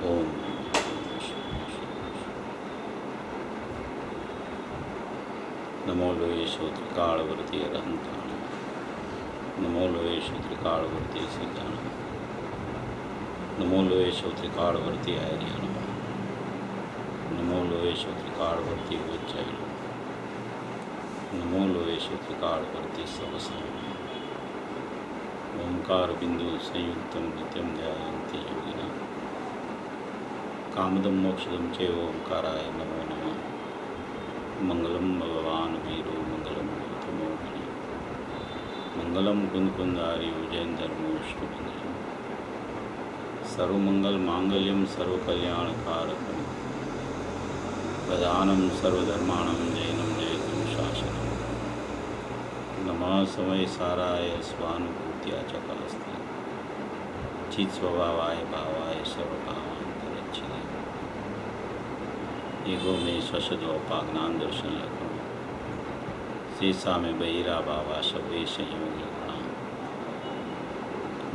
ઓમ નમો લોયેશો ત્રિકાળવર્તી અરહંતાણ નમો લોયેશો ત્રિકાળવર્તી સિદ્ધાણ નમો લોયેશો ત્રિકાળવર્તી આર્યાણ નમો લોયેશો ત્રિકાળવર્તી ઉચ્ચારણ નમો લોયેશો ત્રિકાળવર્તી સવસાન ઓમકાર બિંદુ સંયુક્તમ નિત્યમ ધ્યાયંતિ યોગિના કામદમ મોક્ષદમ ચે ઓમકારાય નમો નમઃ મંગલમ ભગવાન વીરો મંગલમ ગૌતમો મુનિ મંગલમ કુંદકુંદારી ઉજૈન ધર્મોષ્ટમંગલમ સર્વમંગલ માંગલ્યમ સર્વકલ્યાણકારકમ પ્રધાનમ સર્વધર્માણમ જૈનમ જયતું શાસનમ નમઃ સમય સારાય સ્વાનુભૂત્યા ચકાસ્તે ચિત સ્વભાવાય ભાવાય સર્વભાવાંતરચ્છિદે એગો મેં શશદોપા જ્ઞાન દર્શન લખણ શેષા મેં બહિરા બાવા શબ્દે સંયોગ લખણા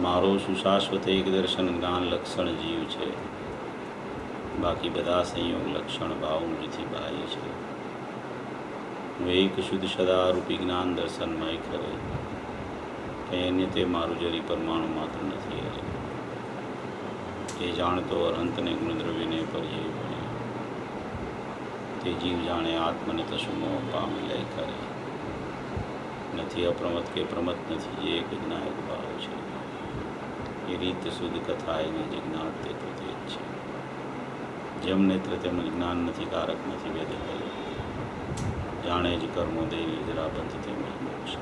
મારો સુશાશ્વત એક દર્શન જ્ઞાન લક્ષણ જીવ છે, બાકી બધા સંયોગ લક્ષણ ભાવ મુજથી બાહ્ય છે. હું એક શુદ્ધ સદારૂપી જ્ઞાન દર્શનમય કરે કંઈ અન્ય તે મારું જરી પરમાણુ માત્ર નથી હરે. એ જાણતો અનંતને ગુણદ્રવ્યને પર્યાય ભણે તે જીવ જાણે આત્મને તસુમો પામી લય કરે. નથી અપ્રમત કે પ્રમત નથી, જે એક જ્ઞાયક ભાવ છે. એ રીત શુદ્ધ કથા એને જે જ્ઞાત તે તો તે જ છે. જેમ નેત્ર તેમજ જ્ઞાન નથી, કારક નથી, વેદ કરે જાણે જ કર્મો દેવી જરાબંધ તેમજ મોક્ષ.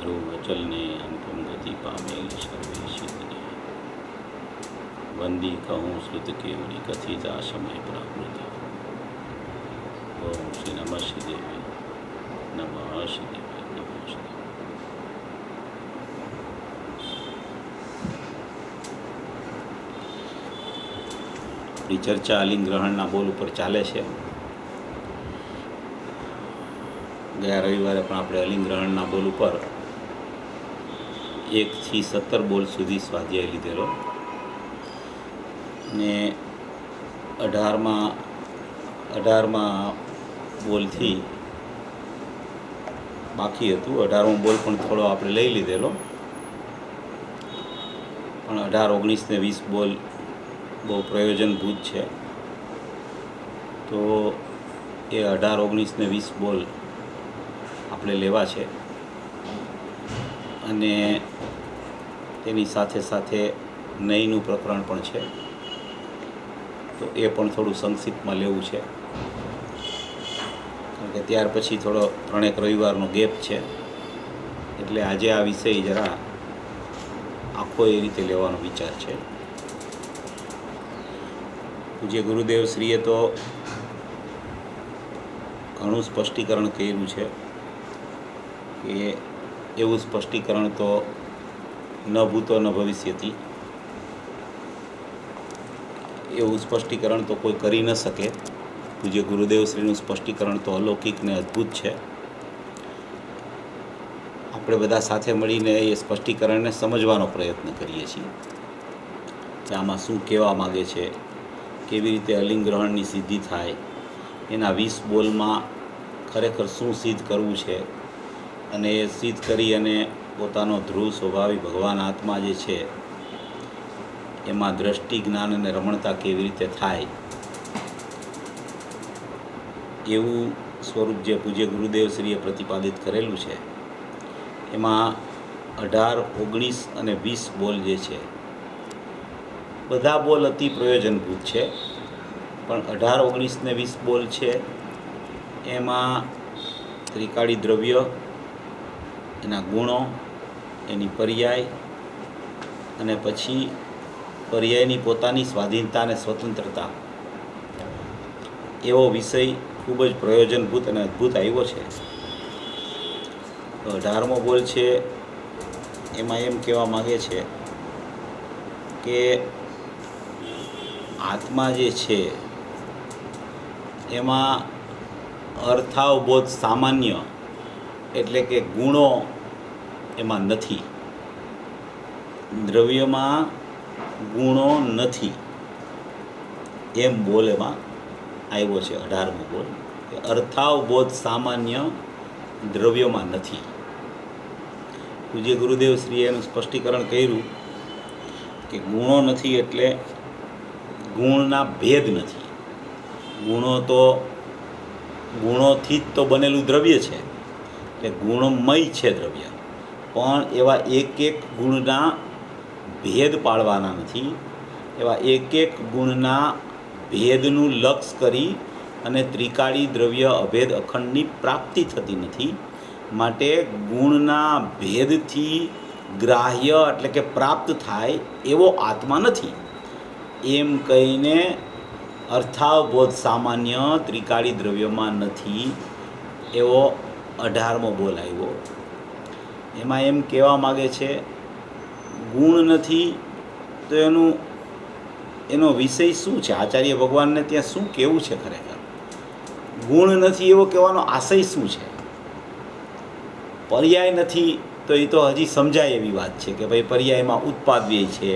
ધ્રુવ અચલને અનુપમ ગતિ પામેલ સર્વે સિદ્ધને વંદી કહું શ્રુત કેવડી કથિતા સમય પ્રાકૃત. ઓમ શ્રી નમઃ શ્રીદેવી નમઃ શ્રીદેવી નમઃ શ્રીદેવી. આપણી ચર્ચા અલિંગ ગ્રહણના બોલ ઉપર ચાલે છે. ગયા રવિવારે પણ આપણે અલિંગ ગ્રહણના બોલ ઉપર 1 થી 17 બોલ સુધી સ્વાધ્યાય લીધેલો ને 18મા બોલથી બાકી હતું. 18મો બોલ પણ થોડો આપણે લઈ લીધેલો, પણ 18, 19 ને 20 બોલ બહુ પ્રયોજનભૂત છે. તો એ 18, 19 ને 20 બોલ આપણે લેવા છે અને તેની સાથે સાથે નયનું પ્રકરણ પણ છે, તો એ પણ થોડું સંક્ષિપ્તમાં લેવું છે, કારણ કે ત્યાર પછી થોડો 3 રવિવારનો ગેપ છે. એટલે આજે આ વિષય જરા આખો એ રીતે લેવાનો વિચાર છે. પૂજ્ય ગુરુદેવ શ્રીએ તો ઘણું સ્પષ્ટીકરણ કર્યું છે કે એવું સ્પષ્ટીકરણ તો ન ભૂતો ન ભવિષ્યતિ, એવું સ્પષ્ટીકરણ તો કોઈ કરી ન શકે. પૂજ્ય ગુરુદેવ શ્રીનું સ્પષ્ટીકરણ તો અલૌકિક ને અદ્ભુત છે. આપણે બધા સાથે મળીને એ સ્પષ્ટીકરણને સમજવાનો પ્રયત્ન કરીએ છીએ કે આમાં શું કહેવા માગે છે, કેવી રીતે અલિંગ ગ્રહણની સિદ્ધિ થાય, એના 20 બોલમાં ખરેખર શું સિદ્ધ કરવું છે, અને એ સિદ્ધ કરી અને પોતાનો ધ્રુવ સ્વભાવી ભગવાન આત્મા જે છે એમાં દ્રષ્ટિ, જ્ઞાન અને રમણતા કેવી રીતે થાય, એવું સ્વરૂપ જે પૂજ્ય ગુરુદેવશ્રીએ પ્રતિપાદિત કરેલું છે. એમાં 18, 19 અને 20 બોલ જે છે બધા બોલ અતિ પ્રયોજનભૂત છે, પણ 18, 19 ને 20 બોલ છે એમાં ત્રિકાળી દ્રવ્ય, એના ગુણો, એની પર્યાય અને પછી પર્યાયની પોતાની સ્વાધીનતા અને સ્વતંત્રતા, એવો વિષય ખૂબ જ પ્રયોજનભૂત અને અદ્ભુત આવ્યો છે. 18મો બોલ છે એમાં એમ કહેવા માગે છે કે આત્મા જે છે એમાં અર્થાવબોધ સામાન્ય, એટલે કે ગુણો એમાં નથી. દ્રવ્યમાં ગુણો નથી એમ બોલ એમાં આવ્યો છે 18મો બોલ કે અર્થાવબોધ સામાન્ય દ્રવ્યોમાં નથી. પૂજ્ય ગુરુદેવ શ્રીએ એનું સ્પષ્ટીકરણ કર્યું કે ગુણો નથી એટલે ગુણના ભેદ નથી. ગુણોથી જ તો બનેલું દ્રવ્ય છે એટલે ગુણમય છે દ્રવ્ય, પણ એવા એક એક ગુણના ભેદ પાડવાના નથી. એવા એક એક ગુણના ભેદનું લક્ષ કરી અને ત્રિકાળી દ્રવ્ય અભેદ અખંડની પ્રાપ્તિ થતી નથી. માટે ગુણના ભેદથી ગ્રાહ્ય એટલે કે પ્રાપ્ત થાય એવો આત્મા નથી એમ કહીને અર્થાવબોધ સામાન્ય ત્રિકાળી દ્રવ્યોમાં નથી એવો 18મો બોલ આવ્યો. એમાં એમ કહેવા માગે છે ગુણ નથી તો એનો વિષય શું છે? આચાર્ય ભગવાનને ત્યાં શું કહેવું છે? ખરેખર ગુણ નથી એવો કહેવાનો આશય શું છે? પર્યાય નથી તો એ તો હજી સમજાય એવી વાત છે કે ભાઈ પર્યાયમાં ઉત્પાદ વ્યય છે,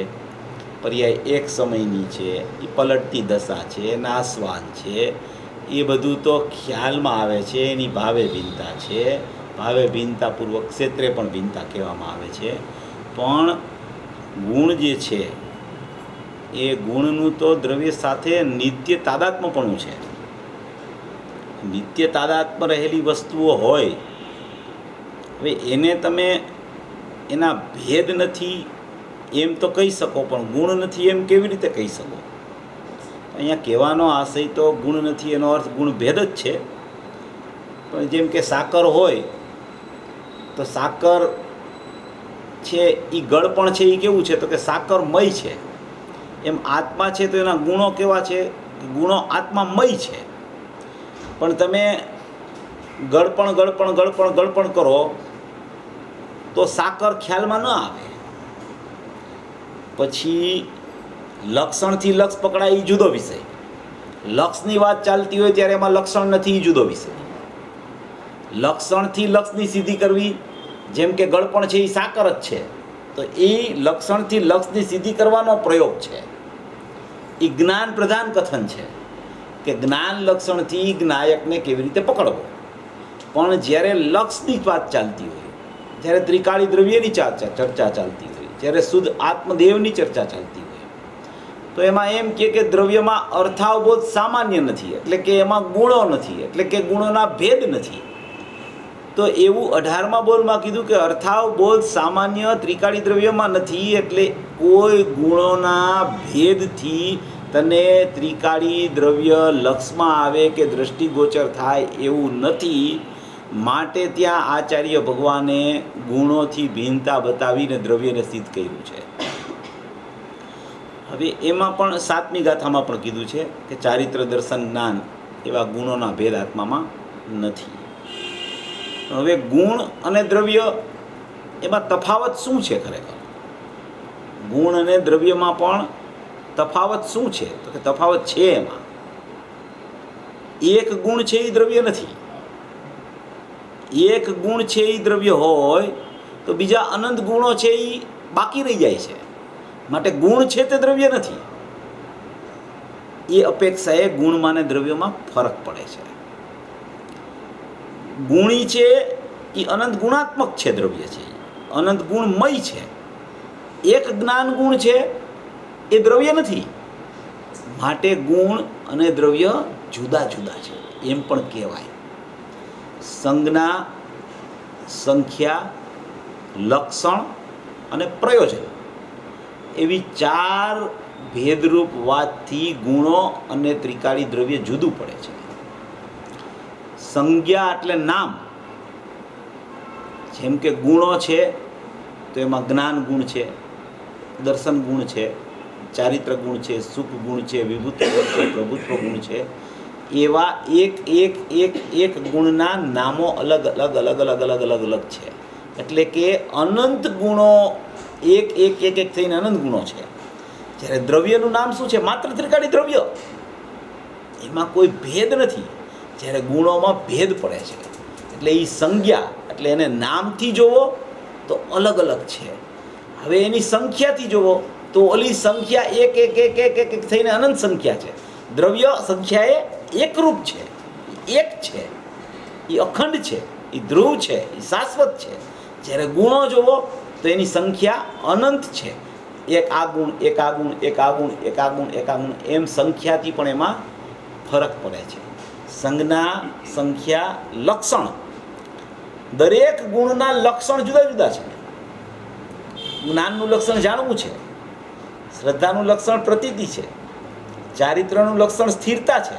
પર્યાય એક સમયની છે, એ પલટતી દશા છે, નાશવાન છે, એ બધું તો ખ્યાલમાં આવે છે. એની ભાવે ભિન્નતા છે, ભાવે ભિન્નતાપૂર્વક ક્ષેત્રે પણ ભિન્નતા કહેવામાં આવે છે. પણ ગુણ જે છે એ ગુણનું તો દ્રવ્ય સાથે નિત્ય તાદાત્મ્યપણું છે. નિત્ય તાદાત્મ્ય રહેલી વસ્તુઓ હોય, હવે એને તમે એના ભેદ નથી એમ તો કહી શકો, પણ ગુણ નથી એમ કેવી રીતે કહી શકો? અહીંયા કહેવાનો આશય તો ગુણ નથી એનો અર્થ ગુણ ભેદ જ છે. પણ જેમ કે સાકર હોય તો સાકર છે એ ગળપણ છે એ કેવું છે? તો કે સાકરમય છે. એમ આત્મા છે તો એના ગુણો કેવા છે? ગુણો આત્મામય છે. પણ તમે ગળપણ કરો તો સાકર ખ્યાલમાં ન આવે. પછી લક્ષણથી લક્ષ પકડાય એ જુદો વિષય. લક્ષની વાત ચાલતી હોય ત્યારે એમાં લક્ષણ નથી એ જુદો વિષય. લક્ષણથી લક્ષની સિદ્ધિ કરવી, જેમ કે ગળપણ છે એ સાકર જ છે, તો એ લક્ષણથી લક્ષની સિદ્ધિ કરવાનો પ્રયોગ છે. એ જ્ઞાન પ્રધાન કથન છે કે જ્ઞાન લક્ષણથી જ્ઞાયકને કેવી રીતે પકડવો. પણ જ્યારે લક્ષની વાત ચાલતી હોય, જ્યારે ત્રિકાળી દ્રવ્યની ચર્ચા ચાલતી હોય, જ્યારે શુદ્ધ આત્મદેવની ચર્ચા ચાલતી હોય, તો એમાં એમ કે દ્રવ્યમાં અર્થાવબોધ સામાન્ય નથી, એટલે કે એમાં ગુણો નથી, એટલે કે ગુણોના ભેદ નથી. તો એવું 18મા બોલમાં કીધું કે અર્થાવબોધ સામાન્ય ત્રિકાળી દ્રવ્યમાં નથી, એટલે કોઈ ગુણોના ભેદથી તને ત્રિકાળી દ્રવ્ય લક્ષમાં આવે કે દ્રષ્ટિગોચર થાય એવું નથી. માટે ત્યાં આચાર્ય ભગવાને ગુણોથી ભિન્નતા બતાવીને દ્રવ્યને સિદ્ધ કર્યું છે. હવે એમાં પણ 7મી ગાથામાં પણ કીધું છે કે ચારિત્ર દર્શન જ્ઞાન એવા ગુણોના ભેદ આત્મામાં નથી. હવે ગુણ અને દ્રવ્ય એમાં તફાવત શું છે? ખરેખર ગુણ અને દ્રવ્યમાં પણ તફાવત શું છે? તો કે તફાવત છે એમાં એક ગુણ છે એ દ્રવ્ય નથી. એક ગુણ છે એ દ્રવ્ય હોય તો બીજા અનંત ગુણો છે એ બાકી રહી જાય છે. માટે ગુણ છે તે દ્રવ્ય નથી. એ અપેક્ષાએ ગુણમાં અને દ્રવ્યમાં ફરક પડે છે. ગુણી છે એ અનંત ગુણાત્મક છે, દ્રવ્ય છે અનંત ગુણમય છે. એક જ્ઞાન ગુણ છે એ દ્રવ્ય નથી. માટે ગુણ અને દ્રવ્ય જુદા જુદા છે એમ પણ કહેવાય. સંજ્ઞા, સંખ્યા, લક્ષણ અને પ્રયોજન એવી 4 ભેદરૂપ વાતથી ગુણો અને ત્રિકાળી દ્રવ્ય જુદું પડે છે. સંજ્ઞા એટલે નામ. જેમ કે ગુણો છે તો એમાં જ્ઞાન ગુણ છે, દર્શન ગુણ છે, ચારિત્ર ગુણ છે, સુખ ગુણ છે, વિભૂતિ ગુણ છે, પ્રભુત્વ ગુણ છે. એવા એક ગુણના નામો અલગ છે. એટલે કે અનંત ગુણો એક થઈને અનંત ગુણો છે. જ્યારે દ્રવ્યનું નામ શું છે? માત્ર ત્રિકાળી દ્રવ્ય. એમાં કોઈ ભેદ નથી. જ્યારે ગુણોમાં ભેદ પડે છે એટલે એ સંજ્ઞા, એટલે એને નામથી જોવો તો અલગ છે. હવે એની સંખ્યાથી જોવો તો ઓલી સંખ્યા એક એક એક એક એક એક થઈને અનંત સંખ્યા છે. દ્રવ્ય સંખ્યા એ એકરૂપ છે, એક છે, એ અખંડ છે, એ ધ્રુવ છે, એ શાશ્વત છે. જ્યારે ગુણો જુઓ તો એની સંખ્યા અનંત છે. એક આ ગુણ, એક આ ગુણ, એક આ ગુણ, એક આ ગુણ, એક આ ગુણ, એમ સંખ્યાથી પણ એમાં ફરક પડે છે. સંજ્ઞા, સંખ્યા, લક્ષણ, દરેક ગુણના લક્ષણ જુદા જુદા છે. જ્ઞાનનું લક્ષણ જાણવું છે, શ્રદ્ધાનું લક્ષણ પ્રતીતિ છે, ચારિત્રનું લક્ષણ સ્થિરતા છે,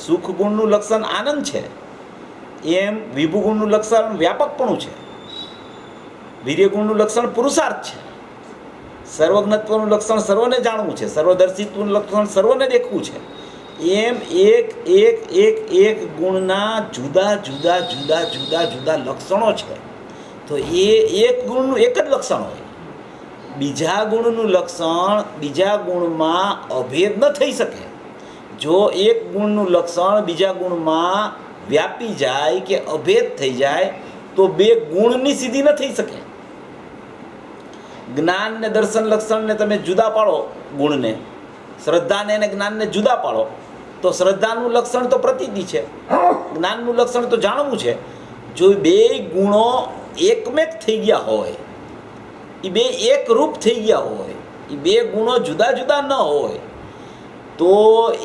સુખ ગુણનું લક્ષણ આનંદ છે, એમ વિભુ ગુણનું લક્ષણ વ્યાપકપણું છે, વીર્ય ગુણનું લક્ષણ પુરુષાર્થ છે, સર્વજ્ઞત્વનું લક્ષણ સર્વને જાણવું છે, સર્વદર્શિત્વનું લક્ષણ સર્વને દેખવું છે. એમ એક એક એક એક ગુણના જુદા જુદા જુદા જુદા જુદા લક્ષણો છે. તો એ એક ગુણનું એક જ લક્ષણ હોય. બીજા ગુણનું લક્ષણ બીજા ગુણમાં અભેદ ન થઈ શકે. જો એક ગુણનું લક્ષણ બીજા ગુણમાં વ્યાપી જાય કે અભેદ થઈ જાય તો બે ગુણની સિદ્ધિ ન થઈ શકે. જ્ઞાન ને દર્શન લક્ષણને તમે જુદા પાડો, ગુણને, શ્રદ્ધાને અને જ્ઞાનને જુદા પાડો તો શ્રદ્ધાનું લક્ષણ તો પ્રતીતિ છે, જ્ઞાનનું લક્ષણ તો જાણવું છે. જો બે ગુણો એકમેક થઈ ગયા હોય, એ બે એક રૂપ થઈ ગયા હોય, એ બે ગુણો જુદા જુદા ન હોય તો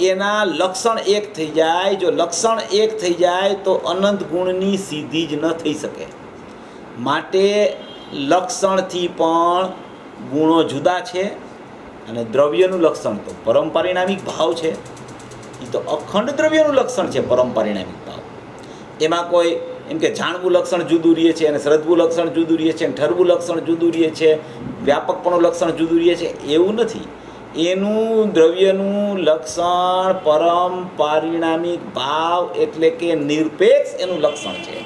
એના લક્ષણ એક થઈ જાય. જો લક્ષણ એક થઈ જાય તો અનંત ગુણની સિદ્ધિ જ ન થઈ શકે. માટે લક્ષણથી પણ ગુણો જુદા છે. અને દ્રવ્યનું લક્ષણ તો પરમપરિણામિક ભાવ છે. એ તો અખંડ દ્રવ્યનું લક્ષણ છે, પરમપરિણામિક ભાવ. એમાં કોઈ એમ કે જાણવું લક્ષણ જુદું રહે છે, અને શ્રદ્ધવું લક્ષણ જુદું રહે છે, અને ઠરવું લક્ષણ જુદું રહે છે, વ્યાપકપણું લક્ષણ જુદું રહે છે, એવું નથી. એનું દ્રવ્યનું લક્ષણ પરમ પારિણામિક ભાવ એટલે કે નિરપેક્ષ એનું લક્ષણ છે.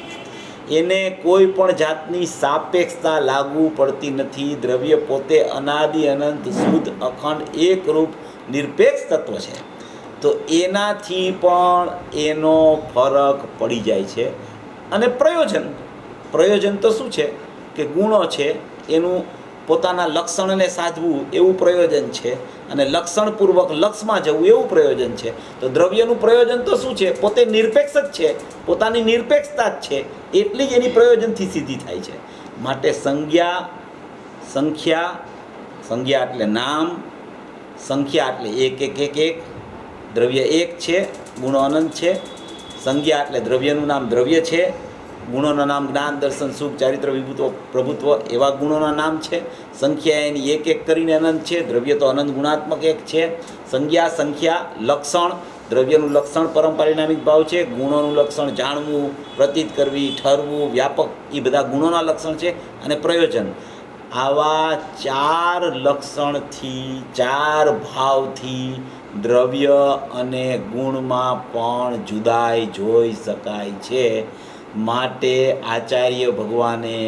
એને કોઈ પણ જાતની સાપેક્ષતા લાગુ પડતી નથી. દ્રવ્ય પોતે અનાદિ અનંત શુદ્ધ અખંડ એકરૂપ નિરપેક્ષ તત્વ છે. તો એનાથી પણ એનો ફરક પડી જાય છે. અને પ્રયોજન તો શું છે કે ગુણો છે એનું પોતાના લક્ષણને સાધવું એવું પ્રયોજન છે, અને લક્ષણપૂર્વક લક્ષમાં જવું એવું પ્રયોજન છે. તો દ્રવ્યનું પ્રયોજન તો શું છે? પોતે નિરપેક્ષ જ છે, પોતાની નિરપેક્ષતા જ છે, એટલી જ એની પ્રયોજનથી સિદ્ધિ થાય છે. માટે સંખ્યા એટલે નામ, સંખ્યા એટલે એક એક એક એક, દ્રવ્ય એક છે, ગુણો અનંત છે. સંજ્ઞા એટલે દ્રવ્યનું નામ દ્રવ્ય છે, ગુણોના નામ જ્ઞાન, દર્શન, સુખ, ચારિત્ર, વિભુત્વ, પ્રભુત્વ એવા ગુણોના નામ છે. સંખ્યા એની એક એક કરીને અનંત છે. દ્રવ્ય તો અનંત ગુણાત્મક એક છે. સંખ્યા લક્ષણ, દ્રવ્યનું લક્ષણ પરમ પારિણામિક ભાવ છે, ગુણોનું લક્ષણ જાણવું, પ્રતીત કરવી, ઠરવું, વ્યાપક, એ બધા ગુણોના લક્ષણ છે. અને પ્રયોજન, આવા ચાર લક્ષણથી, ચાર ભાવથી દ્રવ્ય અને ગુણમાં પણ જુદાઈ જોઈ શકાય છે. માટે આચાર્ય ભગવાને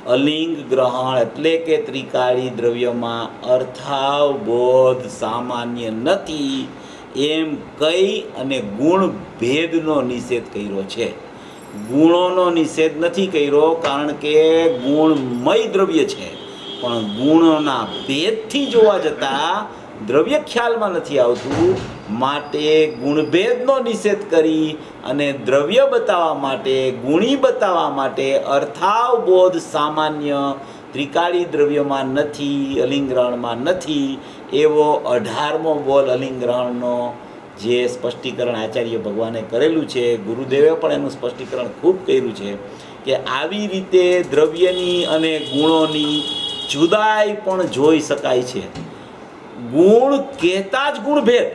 અલિંગ ગ્રહણ એટલે કે ત્રિકાળી દ્રવ્યમાં અર્થાવબોધ સામાન્ય નથી એમ કહી અને ગુણ ભેદનો નિષેધ કર્યો છે. ગુણોનો નિષેધ નથી કર્યો, કારણ કે ગુણમય દ્રવ્ય છે, પણ ગુણોના ભેદથી જોવા જતાં દ્રવ્ય ખ્યાલમાં નથી આવતું. માટે ગુણભેદનો નિષેધ કરી અને દ્રવ્ય બતાવવા માટે, ગુણી બતાવવા માટે અર્થાવબોધ સામાન્ય ત્રિકાળી દ્રવ્યમાં નથી, અલિંગ્રહણમાં નથી, એવો 18મો બોલ અલિંગ્રહણનો જે સ્પષ્ટીકરણ આચાર્ય ભગવાને કરેલું છે, ગુરુદેવે પણ એનું સ્પષ્ટીકરણ ખૂબ કર્યું છે કે આવી રીતે દ્રવ્યની અને ગુણોની જુદાઈ પણ જોઈ શકાય છે. ગુણ કહેતા જ ગુણભેદ.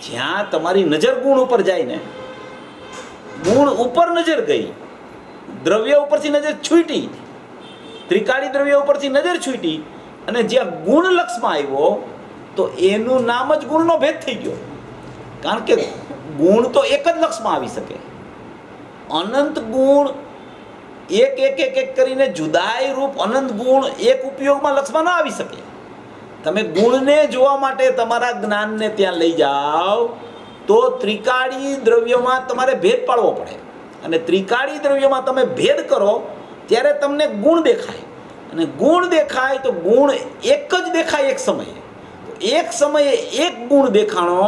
જ્યાં તમારી નજર ગુણ ઉપર જાય ને, ગુણ ઉપર નજર ગઈ, દ્રવ્ય ઉપરથી નજર છૂટી, ત્રિકાળી દ્રવ્ય ઉપરથી નજર છૂટી, અને જ્યાં ગુણ લક્ષમાં આવ્યો તો એનું નામ જ ગુણનો ભેદ થઈ ગયો. કારણ કે ગુણ તો એક જ લક્ષમાં આવી શકે. અનંત ગુણ એક એક એક એક કરીને જુદાઈ રૂપ અનંત ગુણ એક ઉપયોગમાં લક્ષમાં ન આવી શકે. તમે ગુણને જોવા માટે તમારા જ્ઞાનને ત્યાં લઈ જાઓ તો ત્રિકાળી દ્રવ્યમાં તમારે ભેદ પાડવો પડે, અને ત્રિકાળી દ્રવ્યમાં તમે ભેદ કરો ત્યારે તમને ગુણ દેખાય. અને ગુણ દેખાય તો ગુણ એક જ દેખાય એક સમયે. એક સમયે એક ગુણ દેખાણો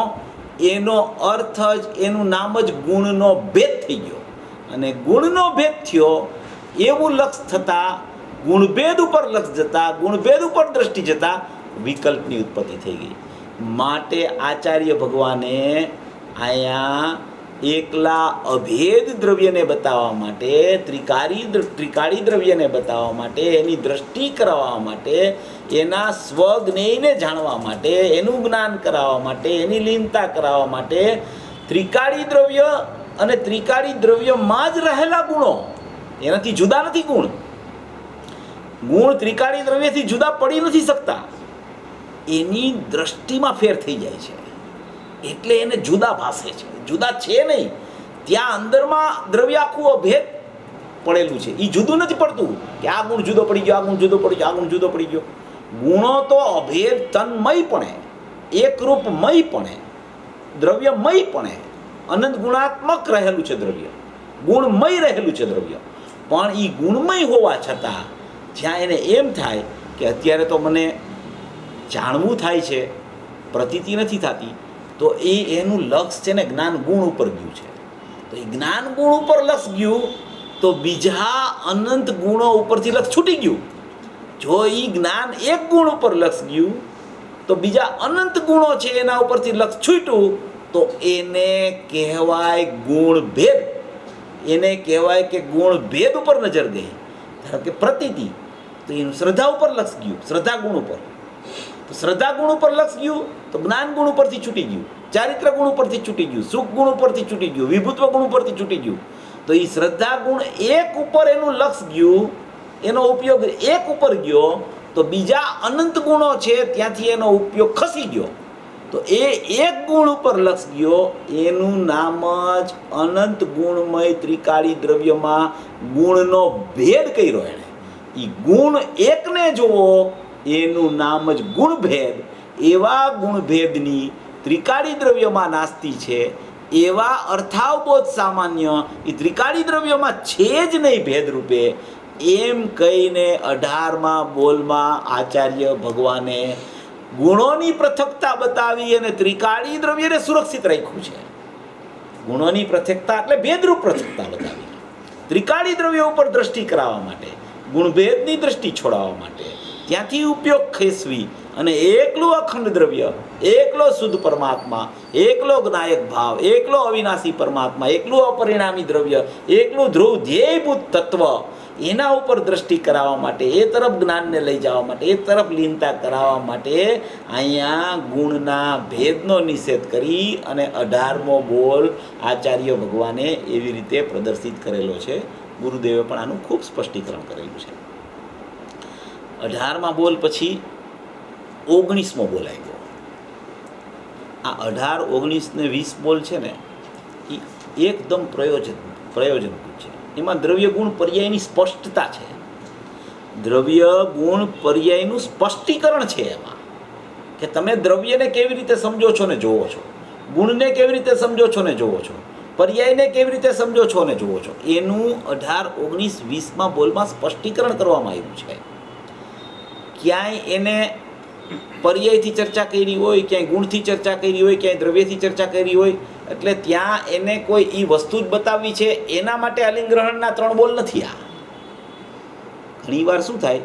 એનો અર્થ જ એનું નામ જ ગુણનો ભેદ થઈ ગયો. અને ગુણનો ભેદ થયો એવું લક્ષ થતાં ગુણભેદ ઉપર લક્ષ જતા ગુણભેદ ઉપર દ્રષ્ટિ જતા વિકલ્પની ઉત્પત્તિ થઈ ગઈ. માટે આચાર્ય ભગવાને અહીંયા એકલા અભેદ દ્રવ્યને બતાવવા માટે ત્રિકાળી દ્રવ્યને બતાવવા માટે એની દ્રષ્ટિ કરાવવા માટે એના સ્વજ્ઞેયને જાણવા માટે એનું જ્ઞાન કરાવવા માટે એની લીનતા કરાવવા માટે ત્રિકાળી દ્રવ્ય અને ત્રિકાળી દ્રવ્યમાં જ રહેલા ગુણો, એનાથી જુદા નથી ગુણ. ગુણ ત્રિકાળી દ્રવ્યથી જુદા પડી નથી શકતા. એની દ્રષ્ટિમાં ફેર થઈ જાય છે એટલે એને જુદા ભાસે છે. જુદા છે નહીં, ત્યાં અંદરમાં દ્રવ્ય આખું અભેદ પડેલું છે. એ જુદું નથી પડતું કે આ ગુણ જુદો પડી ગયો, આ ગુણ જુદો પડી ગયો, આ ગુણ જુદો પડી ગયો. ગુણો તો અભેદ તન્મયપણે, એકરૂપમયપણે, દ્રવ્યમયપણે, અનંત ગુણાત્મક રહેલું છે દ્રવ્ય, ગુણમય રહેલું છે દ્રવ્ય. પણ એ ગુણમય હોવા છતાં જ્યાં એને એમ થાય કે અત્યારે તો મને જાણવું થાય છે, પ્રતીતિ નથી થતી, તો એનું લક્ષ છે ને જ્ઞાન ગુણ ઉપર ગયું છે. તો એ જ્ઞાન ગુણ ઉપર લક્ષ ગયું તો બીજા અનંત ગુણો ઉપરથી લક્ષ છૂટી ગયું. જો એ જ્ઞાન એક ગુણ ઉપર લક્ષ ગયું તો બીજા અનંત ગુણો છે એના ઉપરથી લક્ષ છૂટ્યું તો એને કહેવાય ગુણ ભેદ. એને કહેવાય કે ગુણ ભેદ ઉપર નજર ગઈ. ધારો કે પ્રતીતિ, તો એનું શ્રદ્ધા ઉપર લક્ષ ગયું, શ્રદ્ધા ગુણ ઉપર. તો શ્રદ્ધા ગુણ ઉપર લક્ષ ગયું તો જ્ઞાન ગુણ ઉપરથી છૂટી ગયું, ચારિત્ર ગુણ ઉપરથી છૂટી ગયું, સુખ ગુણ ઉપરથી છૂટી ગયું, વિભુત્વ ગુણ ઉપરથી છૂટી ગયું. તો એ શ્રદ્ધા ગુણ એક ઉપર એનું લક્ષ ગયું, એનો ઉપયોગ એક ઉપર ગયો તો બીજા અનંત ગુણો છે ત્યાંથી એનો ઉપયોગ ખસી ગયો. તો એ એક ગુણ ઉપર લક્ષ ગયો એનું નામ જ અનંત ગુણમય ત્રિકાળી દ્રવ્યમાં ગુણનો ભેદ કર્યો. એણે એ ગુણ એકને જોવો એનું નામ જ ગુણભેદ. એવા ગુણભેદની ત્રિકાળી દ્રવ્યમાં નાસ્તી છે, એવા અર્થાવબોધ સામાન્ય એ ત્રિકાળી દ્રવ્યમાં છે જ નહીં ભેદરૂપે, એમ કહીને 18મા બોલમાં આચાર્ય ભગવાને ગુણોની પૃથકતા બતાવી અને ત્રિકાળી દ્રવ્યને સુરક્ષિત રાખ્યું છે. ગુણોની પૃથકતા એટલે ભેદરૂપ પૃથકતા બતાવી, ત્રિકાળી દ્રવ્ય ઉપર દ્રષ્ટિ કરાવવા માટે, ગુણભેદની દ્રષ્ટિ છોડાવવા માટે, ત્યાંથી ઉપયોગ ખેસવી અને એકલું અખંડ દ્રવ્ય, એકલો શુદ્ધ પરમાત્મા, એકલો જ્ઞાયક ભાવ, એકલો અવિનાશી પરમાત્મા, એકલું અપરિણામી દ્રવ્ય, એકલું ધ્રુવ ધ્યેયભૂત તત્વ, એના ઉપર દ્રષ્ટિ કરાવવા માટે, એ તરફ જ્ઞાનને લઈ જવા માટે, એ તરફ લીનતા કરાવવા માટે અહીંયા ગુણના ભેદનો નિષેધ કરી અને 18મો બોલ આચાર્ય ભગવાને એવી રીતે પ્રદર્શિત કરેલો છે. ગુરુદેવે પણ આનું ખૂબ સ્પષ્ટીકરણ કરેલું છે. 18મા બોલ પછી 19મો બોલ આવ્યો. આ 18, 19 ને 20 બોલ છે ને એ એકદમ પ્રયોજનભૂત છે. એમાં દ્રવ્ય ગુણ પર્યાયની સ્પષ્ટતા છે. દ્રવ્ય ગુણ પર્યાયનું સ્પષ્ટીકરણ છે એમાં, કે તમે દ્રવ્યને કેવી રીતે સમજો છો ને જોવો છો, ગુણને કેવી રીતે સમજો છો ને જોવો છો, પર્યાયને કેવી રીતે સમજો છો ને જોવો છો. એનું 18, 19, 20મા બોલમાં સ્પષ્ટીકરણ કરવામાં આવ્યું છે. ક્યાંય એને પર્યાયથી ચર્ચા કરી હોય, ક્યાંય ગુણથી ચર્ચા કરી હોય, ક્યાંય દ્રવ્યથી ચર્ચા કરી હોય, એટલે ત્યાં એને કોઈ એ વસ્તુ જ બતાવવી છે એના માટે અલિંગ્રહણના 3 બોલ નથી. આ ઘણીવાર શું થાય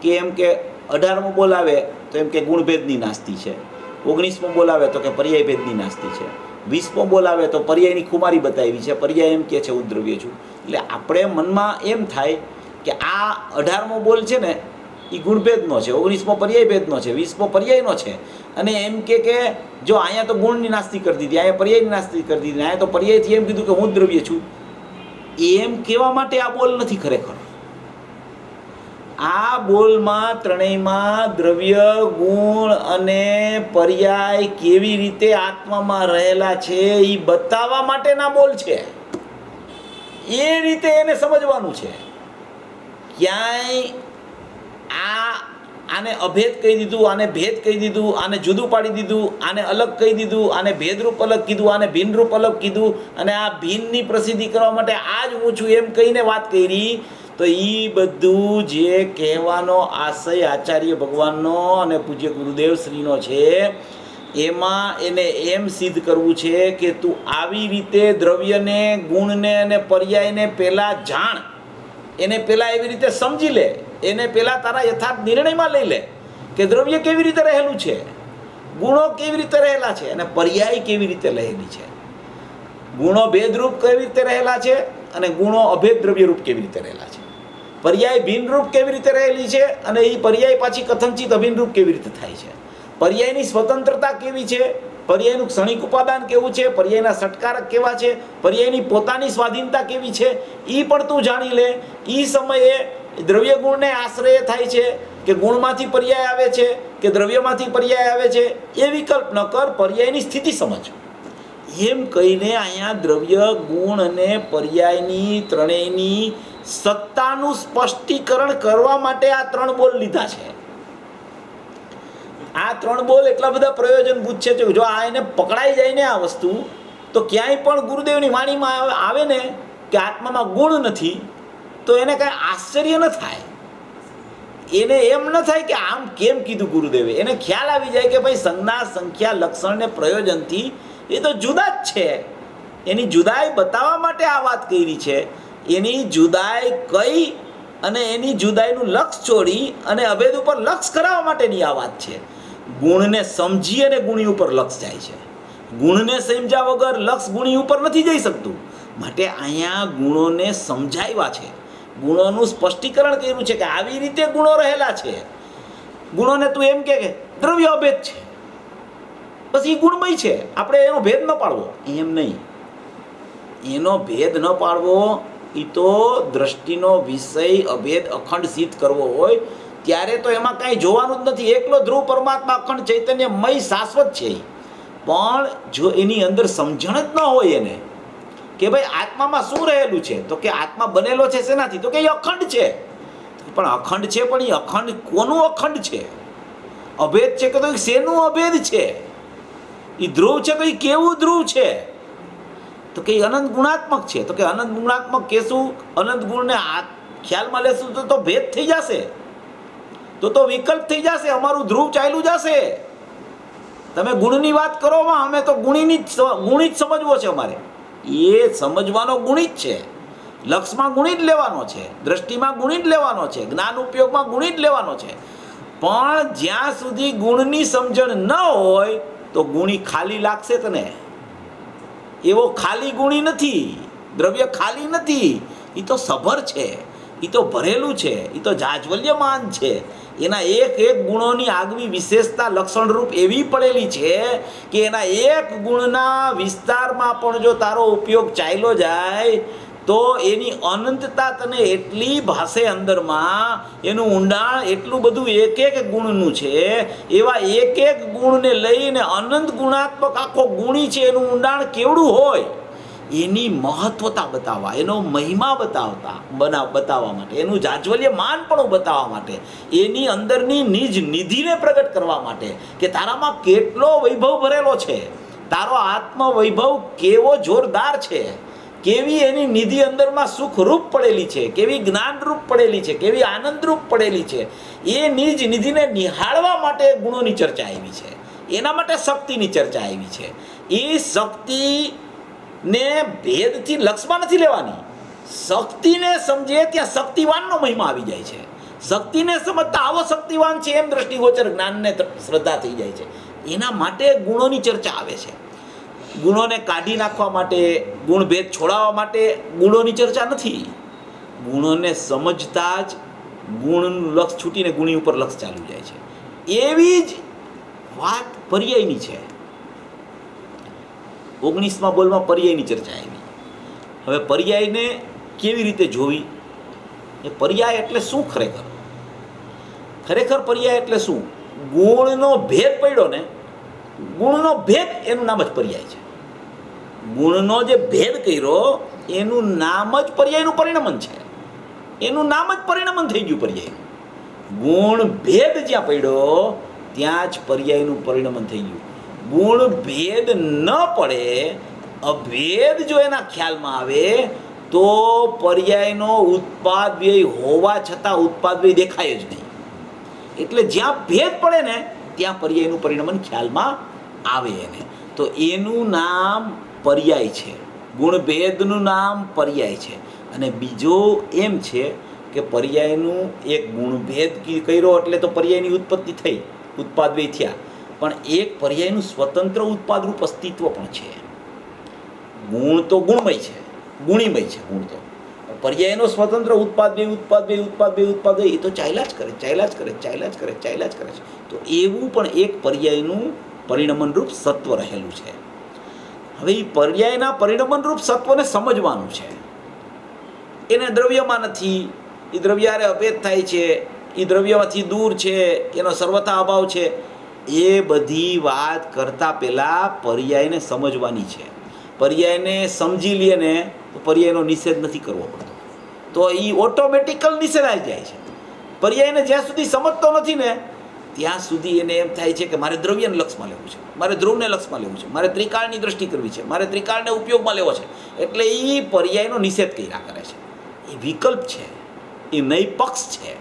કે એમ કે 18મો બોલ આવે તો એમ કે ગુણભેદની નાસ્તી છે, 19મો બોલ આવે તો કે પર્યાય ભેદની નાસ્તી છે, 20મો બોલ આવે તો પર્યાયની ખુમારી બતાવી છે, પર્યાય એમ કે છે હું દ્રવ્ય છું. એટલે આપણે મનમાં એમ થાય કે આ 18મો બોલ છે ને એ ગુણભેદનો છે, 19મો પર્યાય ભેદનો છે, 20મો પર્યાયનો છે. અને એમ કે જો અહીંયા તો ગુણની નાસ્તી કરી દીધી, અહીંયા પર્યાયની નાસ્તી કરી દીધી, અહીંયા તો પર્યાયથી એમ કીધું કે હું દ્રવ્ય છું, એમ કહેવા માટે આ બોલ નથી ખરેખર. આ બોલમાં ત્રણેયમાં દ્રવ્ય, ગુણ અને પર્યાય કેવી રીતે આત્મામાં રહેલા છે એ બતાવવા માટેના બોલ છે. એ રીતે એને સમજવાનું છે. ક્યાંય આને અભેદ કહી દીધું, આને ભેદ કહી દીધું, આને જુદું પાડી દીધું, આને અલગ કહી દીધું, આને ભેદરૂપ અલગ કીધું, આને ભિન્નરૂપ અલગ કીધું, અને આ ભિન્નની પ્રસિદ્ધિ કરવા માટે આ જ હું છું એમ કહીને વાત કરી તો એ બધું જે કહેવાનો આશય આચાર્ય ભગવાનનો અને પૂજ્ય ગુરુદેવ શ્રીનો છે, એમાં એને એમ સિદ્ધ કરવું છે કે તું આવી રીતે દ્રવ્યને, ગુણને અને પર્યાયને પહેલાં જાણ, એને પહેલાં એવી રીતે સમજી લે, એને પહેલાં તારા યથાર્થ નિર્ણયમાં લઈ લે કે દ્રવ્ય કેવી રીતે રહેલું છે, ગુણો કેવી રીતે રહેલા છે અને પર્યાય કેવી રીતે રહેલી છે, ગુણો ભેદરૂપ કેવી રીતે રહેલા છે અને ગુણો અભેદ દ્રવ્યરૂપ કેવી રીતે રહેલા છે, પર્યાય ભિન્નરૂપ કેવી રીતે રહેલી છે અને એ પર્યાય પાછી કથનચિત અભિન્નરૂપ કેવી રીતે થાય છે, પર્યાયની સ્વતંત્રતા કેવી છે, પર્યાયનું ક્ષણિક ઉપાદાન કેવું છે, પર્યાયના સટકારક કેવા છે, પર્યાયની પોતાની સ્વાધીનતા કેવી છે, એ પણ તું જાણી લે. એ સમયે દ્રવ્ય ગુણને આશ્રય થાય છે કે ગુણમાંથી પર્યાય આવે છે કે દ્રવ્યમાંથી પર્યાય આવે છે, એ વિકલ્પ ન કર, પર્યાયની સ્થિતિ સમજ. એમ કહીને અહીંયા દ્રવ્ય, ગુણ અને પર્યાયની ત્રણેયની સત્તાનું સ્પષ્ટીકરણ કરવા માટે આ 3 બોલ લીધા છે. આ 3 બોલ એટલા બધા પ્રયોજનભૂત છે. જો આ એને પકડાઈ જાય ને આ વસ્તુ, તો ક્યાંય પણ ગુરુદેવની વાણીમાં આવે ને કે આત્મામાં ગુણ નથી, તો એને કાંઈ આશ્ચર્ય ન થાય, એને એમ ન થાય કે આમ કેમ કીધું ગુરુદેવે. એને ખ્યાલ આવી જાય કે ભાઈ સંજ્ઞા, સંખ્યા, લક્ષણ ને પ્રયોજનથી એ તો જુદા જ છે. એની જુદાઈ બતાવવા માટે આ વાત કરી છે. એની જુદાઈ કઈ અને એની જુદાઈનું લક્ષ છોડી અને અભેદ ઉપર લક્ષ કરાવવા માટેની આ વાત છે. ગુણને સમજી અને ગુણી ઉપર લક્ષ જાય છે. ગુણને સમજ્યા વગર લક્ષ ગુણી ઉપર નથી જઈ શકતું. માટે અહીંયા ગુણોને સમજાવ્યા છે, ગુણોનું સ્પષ્ટીકરણ કર્યું છે કે આવી રીતે ગુણો રહેલા છે. ગુણોને તું એમ કે દ્રવ્ય અભેદ છે, બસ એ ગુણમય છે, આપણે એનો ભેદ ન પાડવો, એમ નહીં. એનો ભેદ ન પાડવો, એ તો દ્રષ્ટિનો વિષય અભેદ અખંડ સિદ્ધ કરવો હોય ત્યારે તો એમાં કાંઈ જોવાનું જ નથી. એકલો ધ્રુવ પરમાત્મા અખંડ ચૈતન્યમય શાશ્વત છે. પણ જો એની અંદર સમજણ જ ન હોય એને કે ભાઈ આત્મામાં શું રહેલું છે, તો કે આત્મા બનેલો છે શેનાથી, તો કે એ અખંડ છે. પણ અખંડ છે, પણ એ અખંડ કોનું અખંડ છે? અભેદ છે કે તો શેનું અભેદ છે? એ ધ્રુવ છે તો એ કેવું ધ્રુવ છે? તો કે અનંત ગુણાત્મક છે. તો કે અનંત ગુણાત્મક કેશું, અનંત ગુણને ખ્યાલમાં લેશું તો ભેદ થઈ જશે, તો વિકલ્પ થઈ જશે, અમારું ધ્રુવ ચાલ્યું જશે. તમે ગુણની વાત કરો, અમે તો ગુણી જ સમજવો છે. અમારે એ સમજવાનો ગુણી જ છે, લક્ષમાં ગુણી જ લેવાનો છે, દ્રષ્ટિમાં ગુણી જ લેવાનો છે, જ્ઞાન ઉપયોગમાં ગુણી જ લેવાનો છે. પણ જ્યાં સુધી ગુણની સમજણ ન હોય તો ગુણી ખાલી લાગશે તને. એવો ખાલી ગુણી નથી, દ્રવ્ય ખાલી નથી, એ તો સભર છે, એ તો ભરેલું છે, એ તો જાજવલ્યમાન છે. એના એક એક ગુણોની આગવી વિશેષતા લક્ષણરૂપ એવી પડેલી છે કે એના એક ગુણના વિસ્તારમાં પણ જો તારો ઉપયોગ ચાલ્યો જાય તો એની અનંતતા તને એટલી ભાષે અંદરમાં, એનું ઊંડાણ એટલું બધું એક એક ગુણનું છે. એવા એક એક ગુણને લઈને અનંત ગુણાત્મક આખો ગુણી છે, એનું ઊંડાણ કેવડું હોય એની મહત્વતા બતાવવા, એનો મહિમા બતાવવા માટે, એનું જાજ્વલ્યમાન પણ બતાવવા માટે, એની અંદરની નિજ નિધિને પ્રગટ કરવા માટે કે તારામાં કેટલો વૈભવ ભરેલો છે, તારો આત્મ વૈભવ કેવો જોરદાર છે, કેવી એની નિધિ અંદરમાં સુખરૂપ પડેલી છે, કેવી જ્ઞાનરૂપ પડેલી છે, કેવી આનંદરૂપ પડેલી છે. એ નિજ નિધિને નિહાળવા માટે ગુણોની ચર્ચા આવી છે, એના માટે શક્તિની ચર્ચા આવી છે. એ શક્તિ ને ભેદથી લક્ષમાં નથી લેવાની. શક્તિને સમજે ત્યાં શક્તિવાનનો મહિમા આવી જાય છે. શક્તિને સમજતા આવો શક્તિવાન છે એમ દ્રષ્ટિગોચર જ્ઞાનને શ્રદ્ધા થઈ જાય છે. એના માટે ગુણોની ચર્ચા આવે છે. ગુણોને કાઢી નાખવા માટે, ગુણભેદ છોડાવવા માટે ગુણોની ચર્ચા નથી. ગુણોને સમજતા જ ગુણનું લક્ષ છૂટીને ગુણી ઉપર લક્ષ ચાલુ જાય છે. એવી જ વાત પર્યાયની છે. 19મા બોલમાં પર્યાયની ચર્ચા આવી. હવે પર્યાયને કેવી રીતે જોવી, એ પર્યાય એટલે શું ખરેખર? ખરેખર પર્યાય એટલે શું? ગુણનો ભેદ પડ્યો ને, ગુણનો ભેદ એનું નામ જ પર્યાય છે. ગુણનો જે ભેદ કર્યો એનું નામ જ પર્યાયનું પરિણમન છે. એનું નામ જ પરિણમન થઈ ગયું પર્યાયનું. ગુણ ભેદ જ્યાં પડ્યો ત્યાં જ પર્યાયનું પરિણમન થઈ ગયું. ગુણ ભેદ ન પડે, અભેદ જો એના ખ્યાલમાં આવે તો પર્યાયનો ઉત્પાદ વ્યય હોવા છતાં ઉત્પાદ વ્યય દેખાય જ નહીં. એટલે જ્યાં ભેદ પડે ને ત્યાં પર્યાયનું પરિણમન ખ્યાલમાં આવે એને. તો એનું નામ પર્યાય છે, ગુણભેદનું નામ પર્યાય છે. અને બીજો એમ છે કે પર્યાયનું એક ગુણભેદ કર્યો એટલે તો પર્યાયની ઉત્પત્તિ થઈ, ઉત્પાદ વ્યય થયા, પણ એક પર્યાયનું સ્વતંત્ર ઉત્પાદરૂપ અસ્તિત્વ પણ છે. ગુણ તો ગુણમય છે, ગુણીમય છે ગુણ તો. પર્યાયનો સ્વતંત્ર ઉત્પાદ વ્યય ઉત્પાદ વ્યય ઉત્પાદ વ્યય ઉત્પાદ વ્યય એ તો ચાલ્યા જ કરે, ચાલ્યા જ કરે, ચાલ્યા જ કરે, ચાલ્યા જ કરે છે. તો એવું પણ એક પર્યાયનું પરિણમનરૂપ સત્વ રહેલું છે. હવે એ પર્યાયના પરિણમનરૂપ સત્વને સમજવાનું છે. એને દ્રવ્યમાં નથી, એ દ્રવ્યારે અભેદ થાય છે, એ દ્રવ્યમાંથી દૂર છે, એનો સર્વથા અભાવ છે. એ બધી વાત કરતાં પહેલાં પર્યાયને સમજવાની છે. પર્યાયને સમજી લે ને તો પર્યાયનો નિષેધ નથી કરવો પડતો, તો એ ઓટોમેટિકલ નિષેધાઈ જાય છે. પર્યાયને જ્યાં સુધી સમજતો નથી ને ત્યાં સુધી એને એમ થાય છે કે મારે દ્રવ્યને લક્ષમાં લેવું છે, મારે ધ્રુવને લક્ષમાં લેવું છે, મારે ત્રિકાળની દ્રષ્ટિ કરવી છે, મારે ત્રિકાળને ઉપયોગમાં લેવો છે. એટલે એ પર્યાયનો નિષેધ કર્યા કરે છે. એ વિકલ્પ છે, એ નય પક્ષ છે.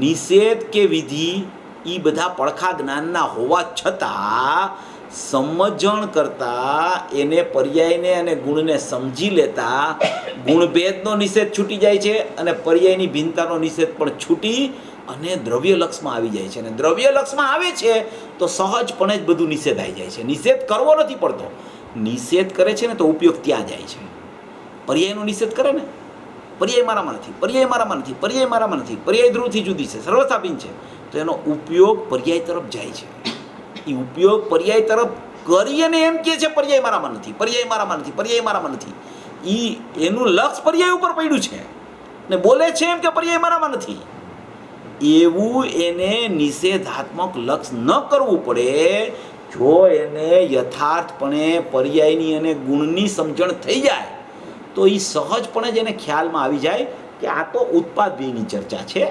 નિષેધ કે વિધિ એ બધા પડખા જ્ઞાનના હોવા છતાં સમજણ કરતાં એને પર્યાયને અને ગુણને સમજી લેતા ગુણભેદનો નિષેધ છૂટી જાય છે અને પર્યાયની ભિન્નતાનો નિષેધ પણ છૂટી અને દ્રવ્ય લક્ષમાં આવી જાય છે. અને દ્રવ્ય લક્ષમાં આવે છે તો સહજપણે જ બધું નિષેધ આવી જાય છે. નિષેધ કરવો નથી પડતો. નિષેધ કરે છે ને તો ઉપયોગ ત્યાં જાય છે. પર્યાયનો નિષેધ કરે ને, પર્યાય મારામાં નથી, પર્યાય મારામાં નથી, પર્યાય મારામાં નથી, પર્યાય ધ્રુવથી જુદી છે, સર્વથાભિન્ન છે, તો એનો ઉપયોગ પર્યાય તરફ જાય છે. એ ઉપયોગ પર્યાય તરફ કરી અને એમ કહે છે પર્યાય મારામાં નથી, પર્યાય મારામાં નથી, પર્યાય મારામાં નથી. એનું લક્ષ પર્યાય ઉપર પડ્યું છે ને બોલે છે એમ કે પર્યાય મારામાં નથી. એવું એને નિષેધાત્મક લક્ષ ન કરવું પડે. જો એને યથાર્થપણે પર્યાયની અને ગુણની સમજણ થઈ જાય તો એ સહજપણે જ એને ખ્યાલમાં આવી જાય કે આ તો ઉત્પાદ વ્યયની ચર્ચા છે.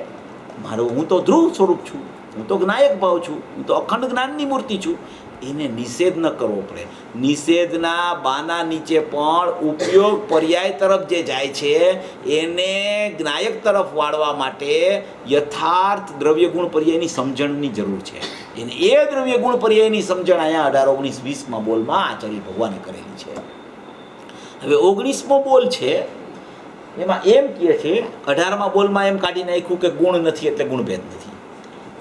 હું તો ધ્રુવ સ્વરૂપ છું, હું તો જ્ઞાયક ભાવ છું, હું તો અખંડ જ્ઞાનની મૂર્તિ છું. એને નિષેધ ન કરવો પડે. નિષેધના બાના નીચે પણ ઉપયોગ પર્યાય તરફ જે જાય છે એને જ્ઞાયક તરફ વાળવા માટે યથાર્થ દ્રવ્ય ગુણ પર્યાયની સમજણની જરૂર છે. એને એ દ્રવ્ય ગુણ પર્યાયની સમજણ અહીંયા 18, 19, 20માં આચાર્ય ભગવાને કરેલી છે. હવે 19મો બોલ છે એમાં એમ કહે છે, 18મા બોલમાં એમ કાઢી નાખ્યું કે ગુણ નથી એટલે ગુણભેદ નથી.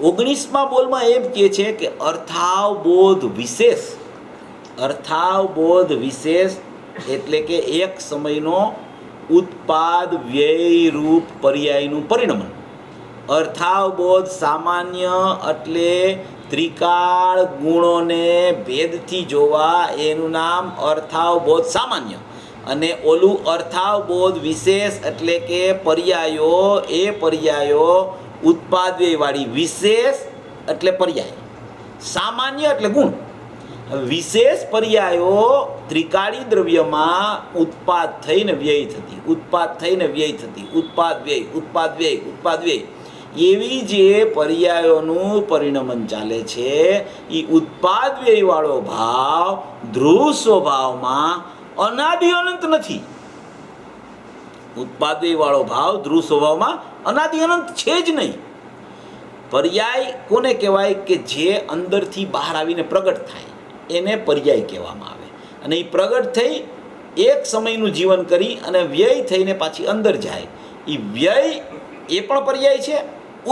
19મા બોલમાં એમ કહે છે કે અર્થાવબોધ વિશેષ, અર્થાવબોધ વિશેષ એટલે કે એક સમયનો ઉત્પાદ વ્યય રૂપ પર્યાયનું પરિણમન. અર્થાવબોધ સામાન્ય એટલે ત્રિકાળ ગુણોને ભેદથી જોવા, એનું નામ અર્થાવબોધ સામાન્ય. અને ઓલું અર્થાવબોધ વિશેષ એટલે કે પર્યાયો, એ પર્યાયો ઉત્પાદ વ્યયવાળી. વિશેષ એટલે પર્યાય, સામાન્ય એટલે ગુણ. વિશેષ પર્યાયો ત્રિકાળી દ્રવ્યમાં ઉત્પાદ થઈને વ્યય થતી, ઉત્પાદ થઈને વ્યય થતી, ઉત્પાદ વ્યય, ઉત્પાદ વ્યય, ઉત્પાદ વ્યય. એવી જે પર્યાયોનું પરિણમન ચાલે છે એ ઉત્પાદ વ્યયવાળો ભાવ ધ્રુવ સ્વભાવમાં અનાદિ અનંત નથી. ઉત્પાદ વ્યયવાળો ભાવ ધ્રુવ સ્વભાવમાં અનાદિ અનંત છે જ નહીં. પર્યાય કોને કહેવાય કે જે અંદરથી બહાર આવીને પ્રગટ થાય એને પર્યાય કહેવામાં આવે. અને એ પ્રગટ થઈ એક સમયનું જીવન કરી અને વ્યય થઈને પાછી અંદર જાય. એ વ્યય એ પણ પર્યાય છે,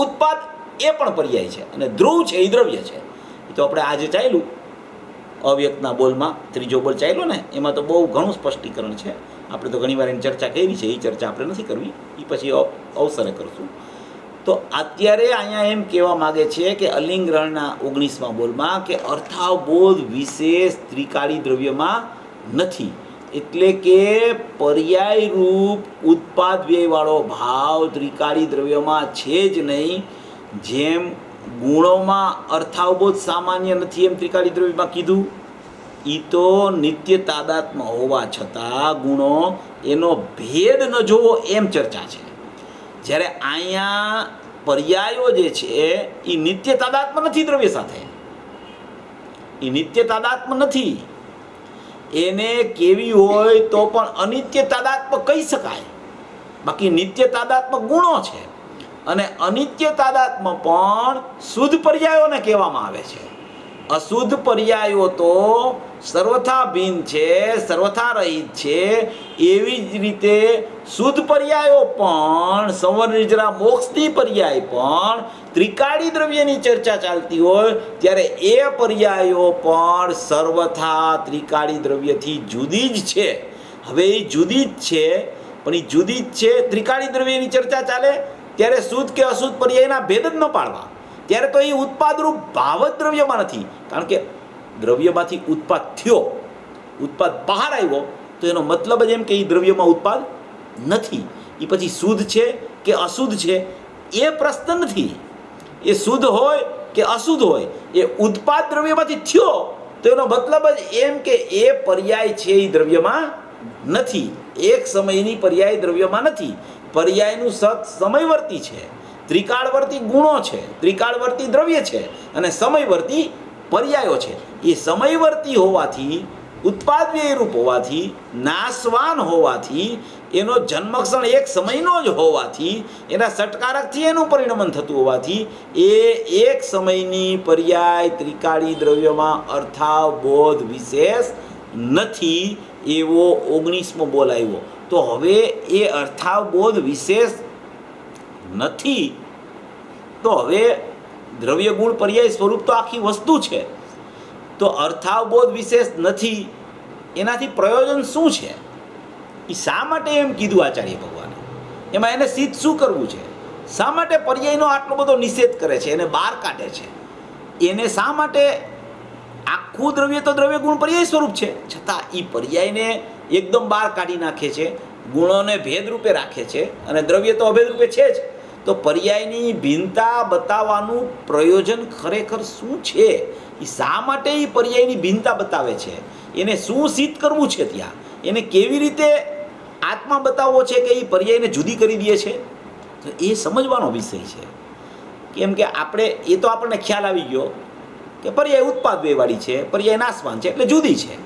ઉત્પાદ એ પણ પર્યાય છે, અને ધ્રુવ છે એ દ્રવ્ય છે. એ તો આપણે આજે ચાલ્યું અવ્યક્તના બોલમાં, ત્રીજો બોલ ચાલ્યો ને, એમાં તો બહુ ઘણું સ્પષ્ટીકરણ છે. આપણે તો ઘણીવાર એની ચર્ચા કરી છે, એ ચર્ચા આપણે નથી કરવી, એ પછી અવસરે કરશું. તો અત્યારે અહીંયા એમ કહેવા માગે છે કે અલિંગ ગ્રહણના 19મા બોલમાં કે અર્થાવબોધ વિશેષ ત્રિકાળી દ્રવ્યમાં નથી. એટલે કે પર્યાય રૂપ ઉત્પાદ વ્યયવાળો ભાવ ત્રિકાળી દ્રવ્યમાં છે જ નહીં. જેમ ગુણોમાં અર્થાવબોધ સામાન્ય નથી એમ ત્રિકાળી દ્રવ્યમાં કીધું. એ તો નિત્ય તાદાત્મ હોવા છતાં ગુણો એનો ભેદ ન જોવો એમ ચર્ચા છે. જ્યારે અહીંયા પર્યાયો જે છે એ નિત્ય તાદાત્મ નથી દ્રવ્ય સાથે, એ નિત્ય તાદાત્મ નથી. એને કેવી હોય તો પણ અનિત્ય તાદાત્મક કહી શકાય, બાકી નિત્ય તાદાત્મક ગુણો છે. અને અનિત્ય તાદાત્મક પણ શુદ્ધ પર્યાયોને કહેવામાં આવે છે. અશુદ્ધ પર્યાયો તો સર્વથા ભિન્ન છે, સર્વથા રહિત છે. એવી જ રીતે શુદ્ધ પર્યાયો પણ સંવર્નિજરા મોક્ષની પર્યાય પણ ત્રિકાળી દ્રવ્યની ચર્ચા ચાલતી હોય ત્યારે એ પર્યાયો પણ સર્વથા ત્રિકાળી દ્રવ્યથી જુદી જ છે. હવે એ જુદી જ છે, પણ એ જુદી જ છે. ત્રિકાળી દ્રવ્યની ચર્ચા ચાલે ત્યારે શુદ્ધ કે અશુદ્ધ પર્યાયના ભેદ જ ન પાડવા. ત્યારે તો એ ઉત્પાદરૂપ ભાવ જ દ્રવ્યમાં નથી, કારણ કે દ્રવ્યમાંથી ઉત્પાદ થયો, ઉત્પાદ બહાર આવ્યો તો એનો મતલબ જ એમ કે એ દ્રવ્યમાં ઉત્પાદ નથી. એ પછી શુદ્ધ છે કે અશુદ્ધ છે એ પ્રશ્ન નથી. એ શુદ્ધ હોય કે અશુદ્ધ હોય, એ ઉત્પાદ દ્રવ્યમાંથી થયો તો એનો મતલબ જ એમ કે એ પર્યાય છે એ દ્રવ્યમાં નથી. એક સમયની પર્યાય દ્રવ્યમાં નથી. પર્યાયનું સત સમયવર્તી છે, ત્રિકાળવર્તી ગુણો છે, ત્રિકાળવર્તી દ્રવ્ય છે અને સમયવર્તી પર્યાયો છે. એ સમયવર્તી હોવાથી, ઉત્પાદ વ્યયરૂપ હોવાથી, નાશવાન હોવાથી, એનો જન્મક્ષણ એક સમયનો જ હોવાથી, એના સટકારકથી એનું પરિણમન થતું હોવાથી એ એક સમયની પર્યાય ત્રિકાળી દ્રવ્યમાં અર્થાવબોધ વિશેષ નથી. એવો 19મો બોલ આવ્યો. તો હવે એ અર્થાવબોધ વિશેષ નથી તો હવે દ્રવ્ય ગુણ પર્યાય સ્વરૂપ તો આખી વસ્તુ છે. તો અર્થાવબોધ વિશેષ નથી, એનાથી પ્રયોજન શું છે? એ શા માટે એમ કીધું આચાર્ય ભગવાને? એમાં એને સિદ્ધ શું કરવું છે? શા માટે પર્યાયનો આટલો બધો નિષેધ કરે છે, એને બહાર કાઢે છે? એને શા માટે આખું દ્રવ્ય તો દ્રવ્ય ગુણ પર્યાય સ્વરૂપ છે, છતાં એ પર્યાયને એકદમ બહાર કાઢી નાખે છે, ગુણોને ભેદ રૂપે રાખે છે અને દ્રવ્ય તો અભેદ રૂપે છે જ. તો પર્યાયની ભિન્નતા બતાવવાનું પ્રયોજન ખરેખર શું છે? એ શા માટે એ પર્યાયની ભિન્નતા બતાવે છે? એને શું સિદ્ધ કરવું છે? ત્યાં એને કેવી રીતે આત્મા બતાવવો છે કે એ પર્યાયને જુદી કરી દે છે? તો એ સમજવાનો વિષય છે. કેમ કે આપણે એ તો આપણને ખ્યાલ આવી ગયો કે પર્યાય ઉત્પાદ વ્યયવાળી છે, પર્યાય નાશવાન છે એટલે જુદી છે,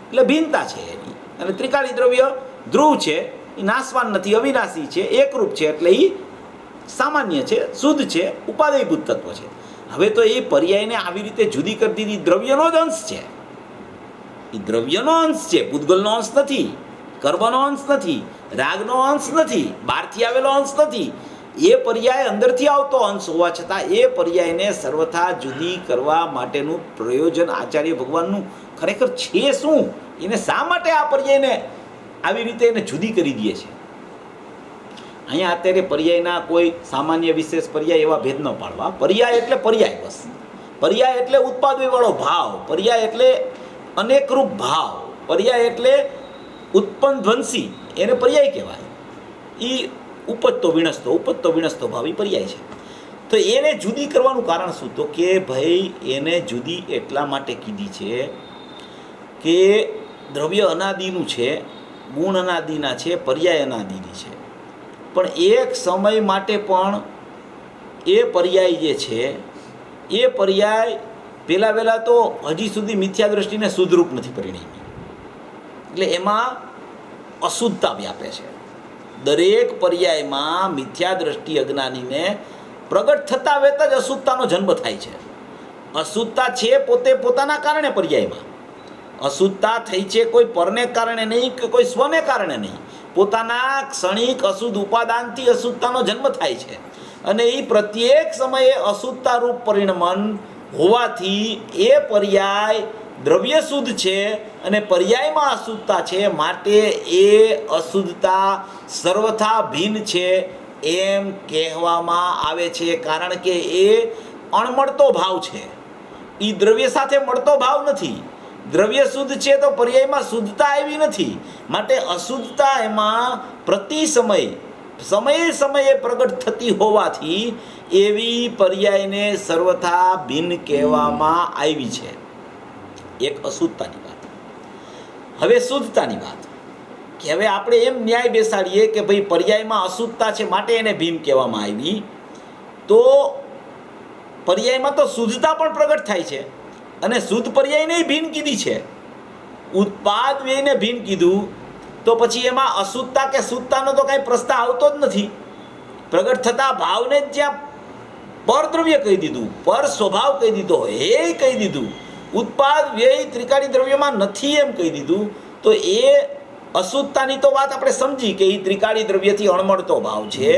એટલે ભિન્નતા છે એની. અને ત્રિકાળી દ્રવ્ય ધ્રુવ છે, એ નાશવાન નથી, અવિનાશી છે, એકરૂપ છે એટલે એ સામાન્ય છે, શુદ્ધ છે, ઉપાદેયભૂત તત્વ છે. હવે તો એ પર્યાયને આવી રીતે જુદી કરી દીધી. દ્રવ્યનો જ અંશ છે, એ દ્રવ્યનો અંશ છે, પૂતગલનો અંશ નથી, કર્મનો અંશ નથી, રાગનો અંશ નથી, બહારથી આવેલો અંશ નથી. એ પર્યાય અંદરથી આવતો અંશ હોવા છતાં એ પર્યાયને સર્વથા જુદી કરવા માટેનું પ્રયોજન આચાર્ય ભગવાનનું ખરેખર છે શું? એને શા માટે આ પર્યાયને આવી રીતે એને જુદી કરી દે છે? અહીંયા અત્યારે પર્યાયના કોઈ સામાન્ય વિશેષ પર્યાય એવા ભેદ ન પાડવા. પર્યાય એટલે પર્યાય, બસ. પર્યાય એટલે ઉત્પાદવાળો ભાવ, પર્યાય એટલે અનેકરૂપ ભાવ, પર્યાય એટલે ઉત્પન્ન ધ્વંસી, એને પર્યાય કહેવાય. એ ઉપજતો વિણસતો ભાવ એ પર્યાય છે. તો એને જુદી કરવાનું કારણ શું? તો કે ભાઈ એને જુદી એટલા માટે કીધી છે કે દ્રવ્ય અનાદિનું છે, ગુણ અનાદિના છે, પર્યાય અનાદિની છે. પણ એક સમય માટે પણ એ પર્યાય જે છે એ પર્યાય પહેલાં તો હજી સુધી મિથ્યા દ્રષ્ટિને શુદ્ધરૂપ નથી પરિણમી, એટલે એમાં અશુદ્ધતા વ્યાપે છે. દરેક પર્યાયમાં મિથ્યા દ્રષ્ટિ અજ્ઞાનીને પ્રગટ થતા વેત જ અશુદ્ધતાનો જન્મ થાય છે. અશુદ્ધતા છે પોતે પોતાના કારણે પર્યાયમાં. અશુદ્ધતા થઈ છે કોઈ પરને કારણે નહીં કે કોઈ સ્વને કારણે નહીં. પોતાના ક્ષણિક અશુદ્ધ ઉપાદાનથી અશુદ્ધતાનો જન્મ થાય છે અને એ પ્રત્યેક સમયે અશુદ્ધતારૂપ પરિણમન હોવાથી એ પર્યાય દ્રવ્ય શુદ્ધ છે અને પર્યાયમાં અશુદ્ધતા છે, માટે એ અશુદ્ધતા સર્વથા ભિન્ન છે એમ કહેવામાં આવે છે. કારણ કે એ અણમળતો ભાવ છે, એ દ્રવ્ય સાથે મળતો ભાવ નથી. દ્રવ્ય શુદ્ધ છે તો પર્યાયમાં શુદ્ધતા આવી નથી, માટે અશુદ્ધતા એમાં પ્રતિ સમયે પ્રગટ થતી હોવાથી એવી પર્યાયને સર્વથા ભિન્ન કહેવામાં આવી છે. એક અશુદ્ધતાની વાત. હવે શુદ્ધતાની વાત, કે હવે આપણે એમ ન્યાય બેસાડીએ કે ભાઈ પર્યાયમાં અશુદ્ધતા છે માટે એને ભિન્ન કહેવામાં આવી, તો પર્યાયમાં તો શુદ્ધતા પણ પ્રગટ થાય છે અને શુદ્ધ પર્યાયને ભિન્ન કીધી છે. ઉત્પાદ વ્યયને ભિન્ન કીધું તો પછી એમાં અશુદ્ધતા કે શુદ્ધતાનો તો કાંઈ પ્રશ્ન આવતો જ નથી. પ્રગટ થતા ભાવને જ જ્યાં પરદ્રવ્ય કહી દીધું, પર સ્વભાવ કહી દીધો, હે કહી દીધું, ઉત્પાદ વ્યય ત્રિકાળી દ્રવ્યમાં નથી એમ કહી દીધું, તો એ અશુદ્ધતાની તો વાત આપણે સમજી કે એ ત્રિકાળી દ્રવ્યથી અણમળતો ભાવ છે,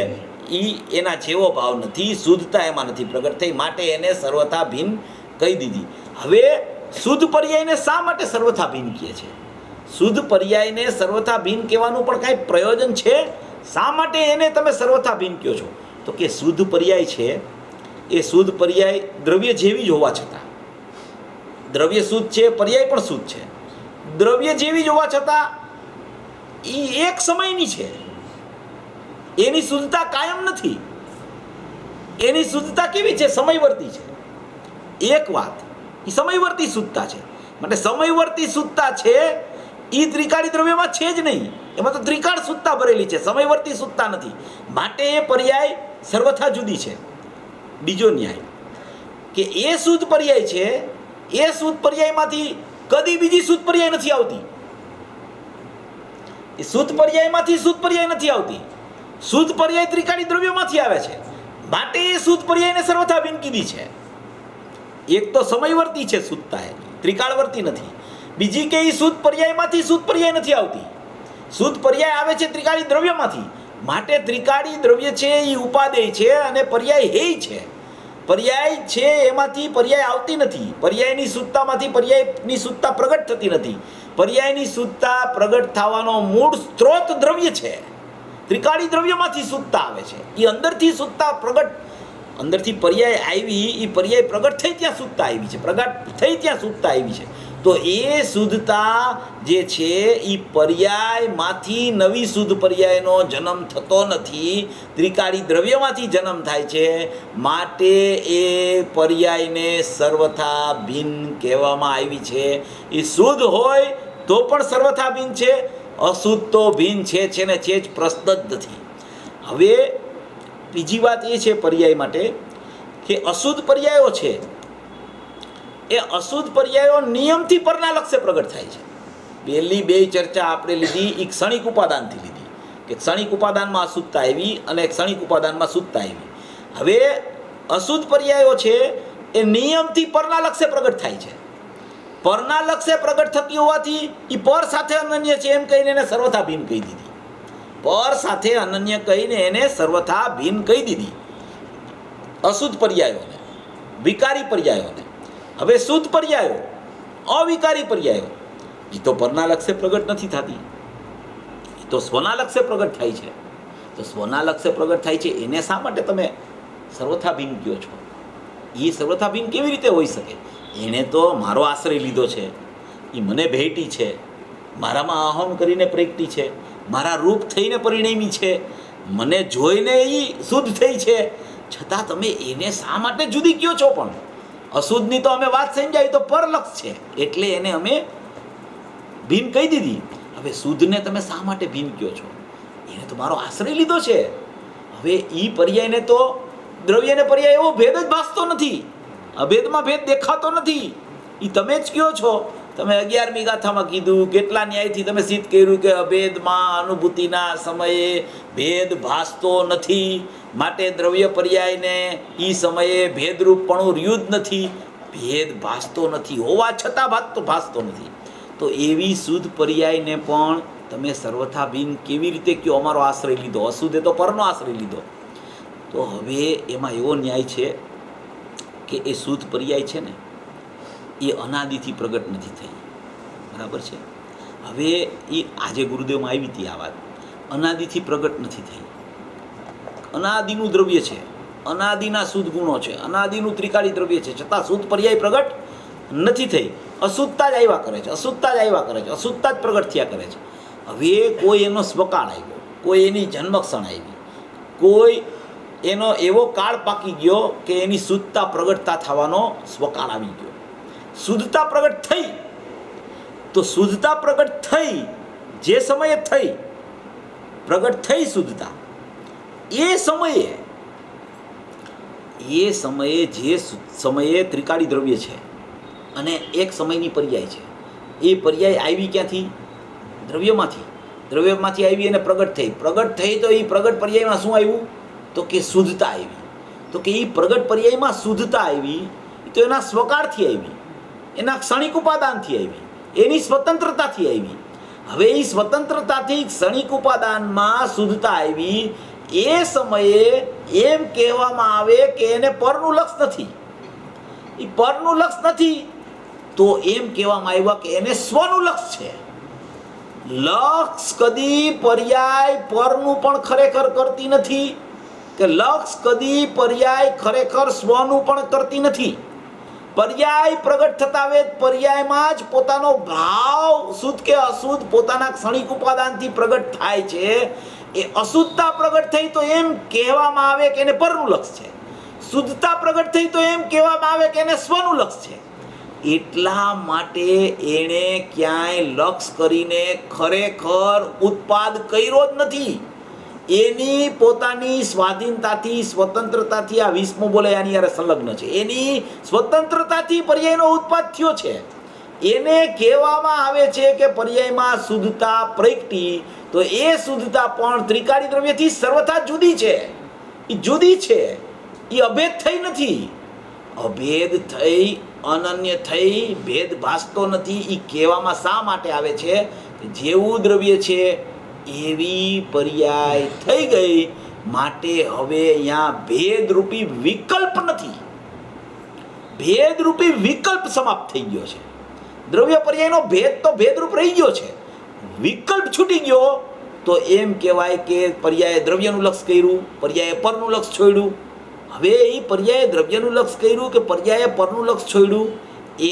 એ એના જેવો ભાવ નથી, શુદ્ધતા એમાં નથી પ્રગટ થઈ, માટે એને સર્વથા ભિન્ન કહી દીધી. હવે શુદ્ધ પર્યાયને શા માટે સર્વથા ભિન્ન કહે છે? શુદ્ધ પર્યાયને સર્વથા ભિન્ન કહેવાનું પણ કાંઈ પ્રયોજન છે? શા માટે એને તમે સર્વથા ભિન્ન કહો છો? તો કે શુદ્ધ પર્યાય છે એ શુદ્ધ પર્યાય દ્રવ્ય જેવી જ હોવા છતાં, દ્રવ્ય શુદ્ધ છે, પર્યાય પણ શુદ્ધ છે, દ્રવ્ય જેવી જ હોવા છતાં એ એક સમયની છે, એની શુદ્ધતા કાયમ નથી. એની શુદ્ધતા કેવી છે? સમયવર્તી છે. એક વાત, એ સમયવર્તી શુદ્ધતા છે. માટે સમયવર્તી શુદ્ધતા છે એ ત્રિકાળી દ્રવ્યમાં છે જ નહીં. એમાં તો ત્રિકાળ શુદ્ધતા ભરેલી છે, સમયવર્તી શુદ્ધતા નથી. માટે એ પર્યાય સર્વથા જુદી છે. બીજો ન્યાય કે એ શુદ્ધ પર્યાય છે, એ શુદ્ધ પર્યાયમાંથી કદી બીજી શુદ્ધ પર્યાય નથી આવતી. એ શુદ્ધ પર્યાયમાંથી શુદ્ધ પર્યાય નથી આવતી. શુદ્ધ પર્યાય ત્રિકાળી દ્રવ્યમાંથી આવે છે. માટે એ શુદ્ધ પર્યાયને સર્વથા ભિન્ન કીધી છે. એક તો સમયવર્તી છે શુદ્ધતા, એની ત્રિકાળવર્તી નથી. બીજી કે એ શુદ્ધ પર્યાયમાંથી શુદ્ધ પર્યાય નથી આવતી. શુદ્ધ પર્યાય આવે છે ત્રિકાળી દ્રવ્યમાંથી. માટે ત્રિકાળી દ્રવ્ય છે એ ઉપાદેય છે અને પર્યાય હેય છે. પર્યાય છે એમાંથી પર્યાય આવતી નથી. પર્યાયની શુદ્ધતામાંથી પર્યાયની શુદ્ધતા પ્રગટ થતી નથી. પર્યાયની શુદ્ધતા પ્રગટ થવાનો મૂળ સ્ત્રોત દ્રવ્ય છે. ત્રિકાળી દ્રવ્યમાંથી શુદ્ધતા આવે છે. એ અંદરથી શુદ્ધતા પ્રગટ, અંદરથી પર્યાય આવી, એ પર્યાય પ્રગટ થઈ ત્યાં શુદ્ધતા આવી છે, પ્રગટ થઈ ત્યાં શુદ્ધતા આવી છે. તો એ શુદ્ધતા જે છે એ પર્યાયમાંથી નવી શુદ્ધ પર્યાયનો જન્મ થતો નથી, ત્રિકાળી દ્રવ્યમાંથી જન્મ થાય છે. માટે એ પર્યાયને સર્વથા ભિન્ન કહેવામાં આવી છે. એ શુદ્ધ હોય તો પણ સર્વથા ભિન્ન છે, અશુદ્ધ તો ભિન્ન છે ને છે જ, પ્રશ્ન જ નથી. હવે બીજી વાત એ છે પર્યાય માટે કે અશુદ્ધ પર્યાયો છે એ અશુદ્ધ પર્યાયો નિયમથી પરના લક્ષ્ય પ્રગટ થાય છે. પહેલી બે ચર્ચા આપણે લીધી એ ક્ષણિક ઉપાદાનથી લીધી કે ક્ષણિક ઉપાદાનમાં અશુદ્ધતા આવી અને ક્ષણિક ઉપાદાનમાં શુદ્ધતા આવી. હવે અશુદ્ધ પર્યાયો છે એ નિયમથી પરના લક્ષ્ય પ્રગટ થાય છે. પરના લક્ષ્ય પ્રગટ થતી હોવાથી એ પર સાથે અનન્ય છે એમ કહીને એને સર્વથા ભિન્ન કહી દીધી. પર સાથે અનન્ય કહીને એને સર્વથા ભિન્ન કહી દીધી અશુદ્ધ પર્યાયોને, વિકારી પર્યાયોને. હવે શુદ્ધ પર્યાયો, અવિકારી પર્યાયો, એ તો પરના લક્ષ્ય પ્રગટ નથી થતી, એ તો સ્વના લક્ષ્ય પ્રગટ થાય છે. તો સ્વના લક્ષ્ય પ્રગટ થાય છે એને શા માટે તમે સર્વથા ભિન્ન કહો છો? એ સર્વથા ભિન્ન કેવી રીતે હોઈ શકે? એણે તો મારો આશ્રય લીધો છે, એ મને ભેટી છે, મારામાં અહમ કરીને પ્રગટી છે, મારા રૂપ થઈને પરિણમી છે, મને જોઈને એ શુદ્ધ થઈ છે, છતાં તમે એને શા માટે જુદી કહો છો? પણ અશુદ્ધની તો અમે વાત સમજાવી તો પરલક્ષ છે એટલે એને અમે ભિન્ન કહી દીધી. હવે શુદ્ધને તમે શા માટે ભિન્ન કહો છો? એને તો મારો આશ્રય લીધો છે. હવે એ પર્યાયને તો દ્રવ્યને પર્યાય એવો ભેદ જ ભાસતો નથી, અભેદમાં ભેદ દેખાતો નથી. એ તમે જ કહો છો. તમે 11મી ગાથામાં કીધું, કેટલા ન્યાયથી તમે સિદ્ધ કર્યું કે અભેદમાં અનુભૂતિના સમયે ભેદ ભાસતો નથી, માટે દ્રવ્ય પર્યાયને એ સમયે ભેદરૂપપણું રહ્યું જ નથી, ભેદ ભાસતો નથી, હોવા છતાં ભાસતો નથી. તો એવી શુદ્ધ પર્યાયને પણ તમે સર્વથા ભિન્ન કેવી રીતે કહો? અમારો આશ્રય લીધો. અશુદ્ધે તો પરનો આશ્રય લીધો. તો હવે એમાં એવો ન્યાય છે કે એ શુદ્ધ પર્યાય છે ને એ અનાદિથી પ્રગટ નથી થઈ, બરાબર છે? હવે એ આજે ગુરુદેવમાં આવી હતી આ વાત, અનાદિથી પ્રગટ નથી થઈ. અનાદિનું દ્રવ્ય છે, અનાદિના શુદ્ધ ગુણો છે, અનાદિનું ત્રિકાળી દ્રવ્ય છે, છતાં શુદ્ધ પર્યાય પ્રગટ નથી થઈ. અશુદ્ધતા જ આવ્યા કરે છે, અશુદ્ધતા જ આવ્યા કરે છે, અશુદ્ધતા જ પ્રગટ થયા કરે છે. હવે કોઈ એનો સ્વકાળ આવ્યો, કોઈ એની જન્મક્ષણ આવી, કોઈ એનો એવો કાળ પાકી ગયો કે એની શુદ્ધતા પ્રગટતા થવાનો સ્વકાળ આવી ગયો. શુદ્ધતા પ્રગટ થઈ તો શુદ્ધતા પ્રગટ થઈ જે સમયે થઈ, પ્રગટ થઈ શુદ્ધતા, એ સમયે જે સમયે ત્રિકાળી દ્રવ્ય છે અને એક સમયની પર્યાય છે, એ પર્યાય આવી ક્યાંથી? દ્રવ્યમાંથી. દ્રવ્યમાંથી આવી અને પ્રગટ થઈ તો એ પ્રગટ પર્યાયમાં શું આવ્યું? તો કે શુદ્ધતા આવી. તો કે એ પ્રગટ પર્યાયમાં શુદ્ધતા આવી તો એના સ્વકારથી આવી, એના ક્ષણિક ઉપાદાનથી આવી, એની સ્વતંત્રતાથી આવી. હવે એ સ્વતંત્રતાથી ક્ષણિક ઉપાદાનમાં શુદ્ધતા આવી, એ સમયે એમ કહેવામાં આવે કે એને પરનું લક્ષ નથી. એ પરનું લક્ષ નથી તો એમ કહેવામાં આવ્યા કે એને સ્વનું લક્ષ છે. લક્ષ કદી પર્યાય પરનું પણ ખરેખર કરતી નથી, કે લક્ષ કદી પર્યાય ખરેખર સ્વનું પણ કરતી નથી. પર્યાય પ્રગટ થતા વેદ પર્યાયમાં જ પોતાનો ભાવ શુદ્ધ કે અશુદ્ધ પોતાના ક્ષણિક ઉપાદાનથી પ્રગટ થાય છે. એ અશુદ્ધતા પ્રગટ થઈ તો એમ કહેવામાં આવે કે એને પરનું લક્ષ છે. શુદ્ધતા પ્રગટ થઈ તો એમ કહેવામાં આવે કે એને સ્વનું લક્ષ છે. એટલા માટે એણે ક્યાંય લક્ષ કરીને ખરેખર ઉત્પાદ કર્યો જ નથી. એની પોતાની સ્વાધીનતાથી સ્વતંત્રતાથી આ 20મો બોલે આની યારે સંલગ્ન છે. એની સ્વતંત્રતાથી પર્યાયનો ઉત્પાદ થયો છે. એને કહેવામાં આવે છે કે પર્યાયમાં શુદ્ધતા પ્રગટી તો એ શુદ્ધતા પણ ત્રિકાળી દ્રવ્યથી સર્વથા જુદી છે. એ જુદી છે, એ અભેદ થઈ નથી. અભેદ થઈ અનન્ય થઈ ભેદ ભાસતો નથી. એ કહેવામાં શા માટે આવે છે કે જેવું દ્રવ્ય છે એવી પર્યાય થઈ ગઈ, માટે હવે અહીંયા ભેદરૂપી વિકલ્પ નથી. ભેદરૂપી વિકલ્પ સમાપ્ત થઈ ગયો છે. દ્રવ્ય પર્યાયનો ભેદ તો ભેદરૂપ રહી ગયો છે, વિકલ્પ છૂટી ગયો તો એમ કહેવાય કે પર્યાય દ્રવ્યનું લક્ષ કર્યું, પર્યાય પરનું લક્ષ છોડ્યું. હવે એ પર્યાય દ્રવ્યનું લક્ષ કર્યું કે પર્યાય પરનું લક્ષ છોડ્યું,